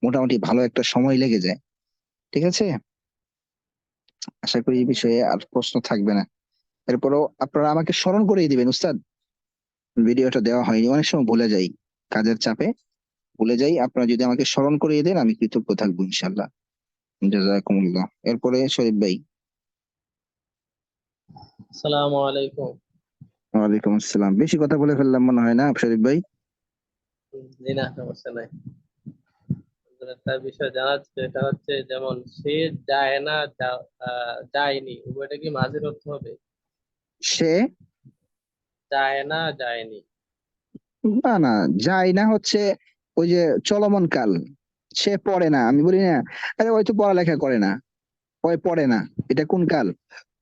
মোটামুটি ভালো একটা সময় লেগে যায়। ঠিক আছে, আশা করি এই বিষয়ে আর প্রশ্ন থাকবে না। এরপরও আপনারা আমাকে স্মরণ করিয়ে দিবেন উস্তাদ, ভিডিওটা দেওয়া হয়নি, অনেক সময় ভুলে যাই, কাজের চাপে ভুলে যাই। আপনারা যদি আমাকে স্মরণ করিয়ে দেন আমি কৃতজ্ঞ থাকবো ইনশাল্লাহ। জাযাকুমুল্লাহ। এরপরে শরীফ ভাই। আসসালামু আলাইকুম। ওয়ালাইকুম আসসালাম। বেশি কথা বলে ফেললাম মনে হয় না শরীফ ভাই? জি না, সমস্যা নাই। একটা বিষয় জানার ছিল, এটা হচ্ছে যেমন সে যায় না যায়নি, উভয়টা কি মাঝের অর্থ হবে? সে যায় না যায়নি। না না, যায় না হচ্ছে ওই যে চলমান কাল। সে পড়ে না, আমি বলি না আরে ওই তো পড়ালেখা করে না, ওই পড়ে না, এটা কোন কাল?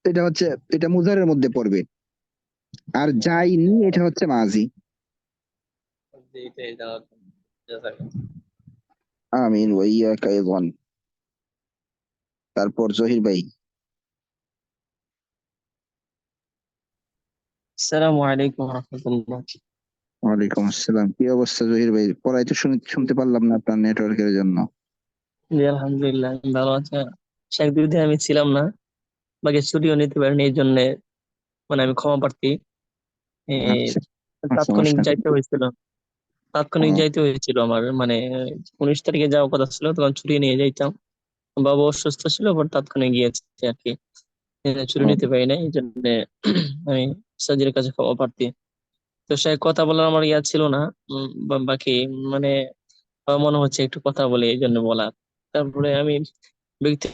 এটা হচ্ছে, এটা মুজারের মধ্যে পড়বে। আর যায়নি এটা হচ্ছে মাজি। জি, এটাই জানার জন্য। জাযাকাল্লাহ। আমিন ওয়া ইয়াকা আইযান। তারপর জহির ভাই। আসসালামু আলাইকুম রহমতুল্লাহ। ওয়ালাইকুম আসসালাম। কি অবস্থা জহির ভাই? পড়াই তো শুনতে পারলাম না আপনার নেটওয়ার্কের জন্য। জি আলহামদুলিল্লাহ, আমি ভালো আছি। সে 1-2 দিন আমি ছিলাম না, বাকি ছুটিও নিতে পারিনি, এই জন্য মানে আমি ক্ষমা প্রার্থী। এ, আচ্ছা, তাৎক্ষণিক সমস্যা নেই। যাইতে হয়েছিল, তাৎক্ষণিক ও, যাইতে হয়েছিল আমার, মানে 19 তারিখে যাওয়ার কথা ছিল, তখন ছুটি নিয়ে যাইতাম। বাবা অসুস্থ ছিল, পর তাৎক্ষণিক গিয়েছে আর কি। ছুটি ও, নিতে পারি না, এই জন্য আমি সাজির কাছে ক্ষমা প্রার্থী। তো সে কথা বলার আমার ইয়া ছিল না। বাকি মানে আমার মনে হচ্ছে একটু কথা বলি, এই জন্য বলা। তারপরে আমি ব্যক্তি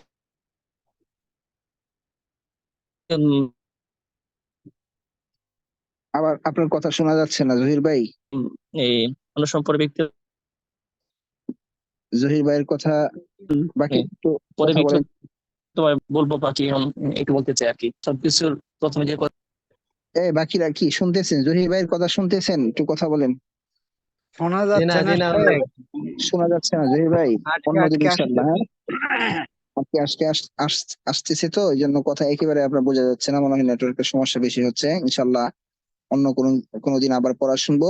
আবার আপনার কথা শোনা যাচ্ছে না জহির ভাই। এই অনুসম্পর্ক ব্যক্তি জহির ভাইয়ের কথা বাকি একটু পরে কথা বলেন। তোমায় বলবো, বাকি এখন একটু বলতে চাই আর কি। সবকিছুর প্রথমে যে কথা, বাকিরা কি শুনতেছেন? জহির ভাইয়ের কথা শুনতেছেন? একটু কথা বলেন। শোনা যাচ্ছে না জি না শেখ? শোনা যাচ্ছে না জহির ভাই? আটকে অন্যদিন আটকে ইনশাল্লাহ, আসতেছে। হ্যাঁ। আজকে আজকে আসতেছে তো এই জন্য কথা একেবারে আপনার বোঝা যাচ্ছে না, মনে হয় নেটওয়ার্কের সমস্যা বেশি হচ্ছে। ইনশাল্লাহ অন্য কোনোদিন আবার পড়া শুনবো,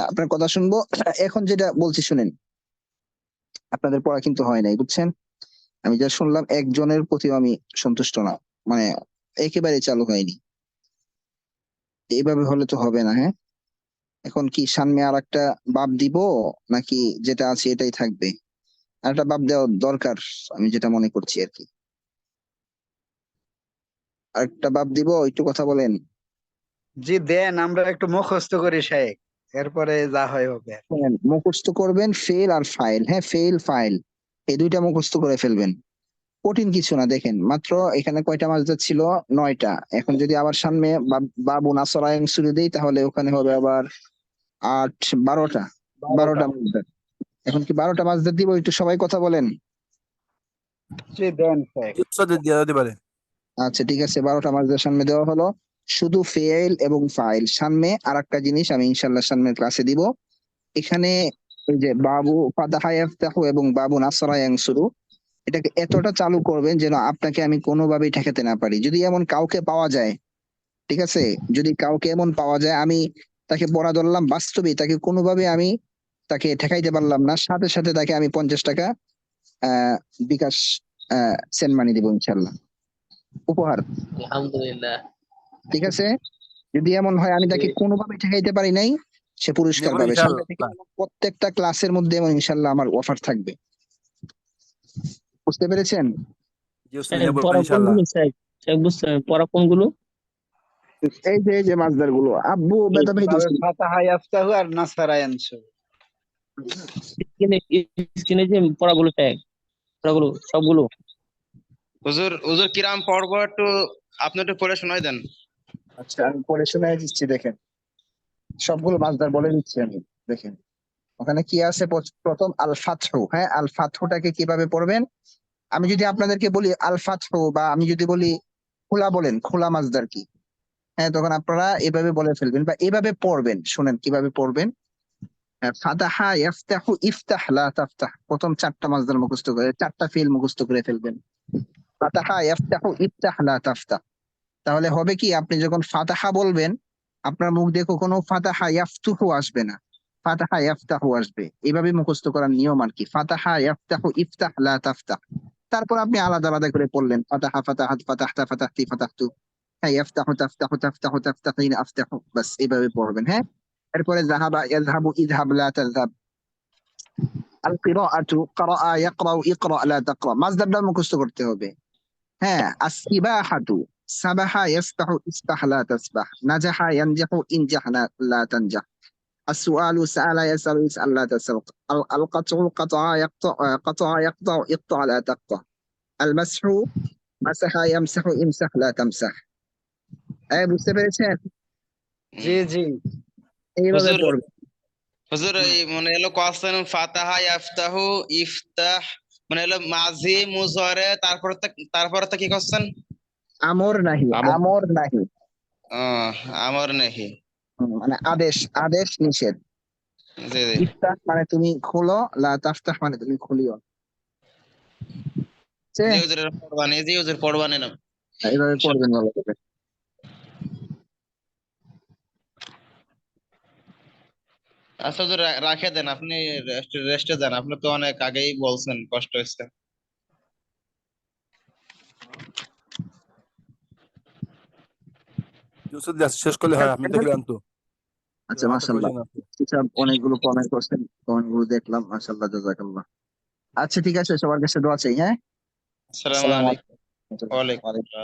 আপনার কথা শুনবো। এখন যেটা বলছি শুনেন, আপনাদের পড়া কিন্তু হয় নাই বুঝছেন। আমি যা শুনলাম একজনের প্রতি আমি সন্তুষ্ট না, মানে একেবারে চালু হয়নি। এইভাবে হলে তো হবে না, হ্যাঁ। এখন কি সামনে আর একটা বাপ দিব, নাকি যেটা আছে এটাই থাকবে? আর একটা বাপ দেওয়া দরকার, আমি যেটা মনে করছি আর কি। আর একটা বাপ দিব, একটু কথা বলেন। জি দেন, আমরা একটু মুখস্থ করি শেখ, এরপরে যা হয় হবে। শুনেন, মুখস্থ করবেন ফেল আর ফাইল, হ্যাঁ ফেল ফাইল, এই দুইটা মুখস্থ করে ফেলবেন। কঠিন কিছু না, দেখেন মাত্র এখানে কয়টা মাসদার ছিল, 9টা। এখন যদি আবার সামনে বাবু নাসরায়ন শুরু দেই তাহলে ওখানে হবে আবার 8, 12টা, 12টা মাসদার। এখন কি 12টা মাসদার দিব? একটু সবাই কথা বলেন। জি দেন শেখ। দিয়ে দিতে পারে। আচ্ছা ঠিক আছে, 12টা মাসদার সামনে দেওয়া হলো। শুধু ফেল এবং ফাইল। সামনে আরেকটা জিনিস আমি ইনশাল্লাহ সামনের ক্লাসে দিব। এখানে ওই যে বাবু ফাতাহা ইয়াফতাহু এবং বাবু নাসরা ইয়ানসুরু, এটাকে এতটা চালু করবেন যেন আপনাকে আমি কোনোভাবেই ঠেকাতে না পারি। যদি এমন কাউকে পাওয়া যায়, ঠিক আছে, যদি কাউকে এমন পাওয়া যায় আমি তাকে পড়া ধরলাম, বাস্তবে তাকে কোনোভাবে আমি তাকে ঠেকাইতে পারলাম না, সাথে সাথে তাকে আমি 50 টাকা বিকাশ সেন্ড মানি দিব ইনশাল্লাহ, উপহার। আলহামদুলিল্লাহ। ঠিক আছে, যদি এমন হয় আমি তাকে কোনোভাবে ঠেকাইতে পারি নাই, সে পুরস্কার নেবো পাবে। সামনে ইনশাআল্লাহ। থেকে প্রত্যেকটা ক্লাসের মধ্যে এমন ইনশাল্লাহ আমার অফার থাকবে। বুঝতে পেরেছেন? জি উস্তাদ, স্যার নেবো পড়া ইনশাআল্লাহ। কোনগুলো স্যার? স্যার বুঝতে পড়া কোনগুলো? এই যে মাছদার গুলো আব্বু বেদা তবে পাইতেছি। ফাতাহা ইয়াফতাহু আর নাসারা ইয়ানসুরু। স্ক্রিনে স্ক্রিনে যে পড়াগুলো স্যার, পড়াগুলো সবগুলো। হুজুর হুজুর কিরাম পড়বো, একটু আপনি একটু পড়ে শোনাই দেন। আচ্ছা আমি পড়ে শোনায় দিচ্ছি, দেখেন সবগুলো মাছদার বলে দিচ্ছি আমি। দেখেন ওখানে কি আছে, প্রথম আল ফাতহু। হ্যাঁ, আল ফাতহুটাকে কিভাবে পড়বেন? আমি যদি আপনাদেরকে বলি আল ফাতহু, বা আমি যদি বলি খোলা, বলেন খোলা মাছদার কি, হ্যাঁ, তখন আপনারা এভাবে বলে ফেলবেন বা এভাবে পড়বেন। শুনেন কিভাবে পড়বেন। ফাতাহা ইয়াফতাহু ইফতাহ লা তাফতাহ, প্রথম 4টা মাছদার মুখস্থ করে, 4টা ফেল মুখস্থ করে ফেলবেন। ফাতাহা ইয়াফতাহু ইফতাহ লা তাফতাহ, তাহলে হবে কি, আপনি যখন ফাতাহা বলবেন আপনার মুখ দিয়ে কখনো ফাতাহা ইয়াফতুহু আসবে না, ফাতাহা ইয়াফতাহু আসবে। এইভাবে মুখস্থ করার নিয়ম আর কি। ফাতাহা ইয়াফতাহু ইফতাহ লা তাফতাহ, তারপর আপনি আলাদা আলাদা করে পড়লেন, ফাতাহা ফাতাহাত ফাতাহতা ফাতাহতি ফাতাহতু, হ্যাঁ, ইয়াফতাহু তাফতাহু তাফতাহু তাফতাহিন আফতাহু, বাস এইভাবে পড়বেন। হ্যাঁ, এরপরে যাহাবা ইয়াযহাবু ইযহাব লা তাযহাব, আল কিরাআতু ক্বারাআ ইয়াকরাউ ইকরা লা তাকরা, মাসদারটা মুখস্থ করতে হবে। হ্যাঁ, আসিবাহাতু সাবাহা ইয়াসবাহু ইসবাহ লা তাসবাহ, নাজাহা ইয়ানজাহু ইনজাহ লা তানজাহ, السؤال سأل يسأل يسأل لا تسأل، القطع قطع يقطع قطع يقطع اقطع لا تقطع، المسح مسح يمسح امسح لا تمسح। বুঝতে পেরেছেন? জি জি। এইভাবে হুজুর পড়বেন। হুজুর এই মানে এলো কোশ্চেন ফাতাহা ইয়াফতাহু ইফতাহ, মানে এলো মাঝি মুজারে, তারপরে তো কি কোশ্চেন? আমর নাহি, আমর নাহি, আমার নাহি। মানে আদেশ, আদেশ নিষেধ। জি জি। ইফতাহ মানে তুমি খোলো, লা তাফতাহ মানে তুমি খুলিও। জি হুজুর পড়বানি, জি হুজুর পড়বানি না। এইভাবে পড়বেন ভালো করে। আচ্ছা হুজুর রাখে দেন, আপনি রেস্টে যান, আপনি তো অনেক আগেই বলছেন, কষ্ট হচ্ছে। উস্তাদ শেষ করলে হয়, আপনি দেখলেন তো। আচ্ছা, আমার তো মাশাআল্লাহ, প্রয়োজন আছে। সব অনেকগুলো কমেন্ট করছেন, কমেন্ট গুলো দেখলাম, মাশাআল্লাহ, জাযাকাল্লাহ। আচ্ছা ঠিক আছে, সবার কাছে দোয়া চাই। হ্যাঁ, আসসালামু আসসালামু আলাইকুম। আলাইকুম। ওয়ালাইকুম আসসালাম।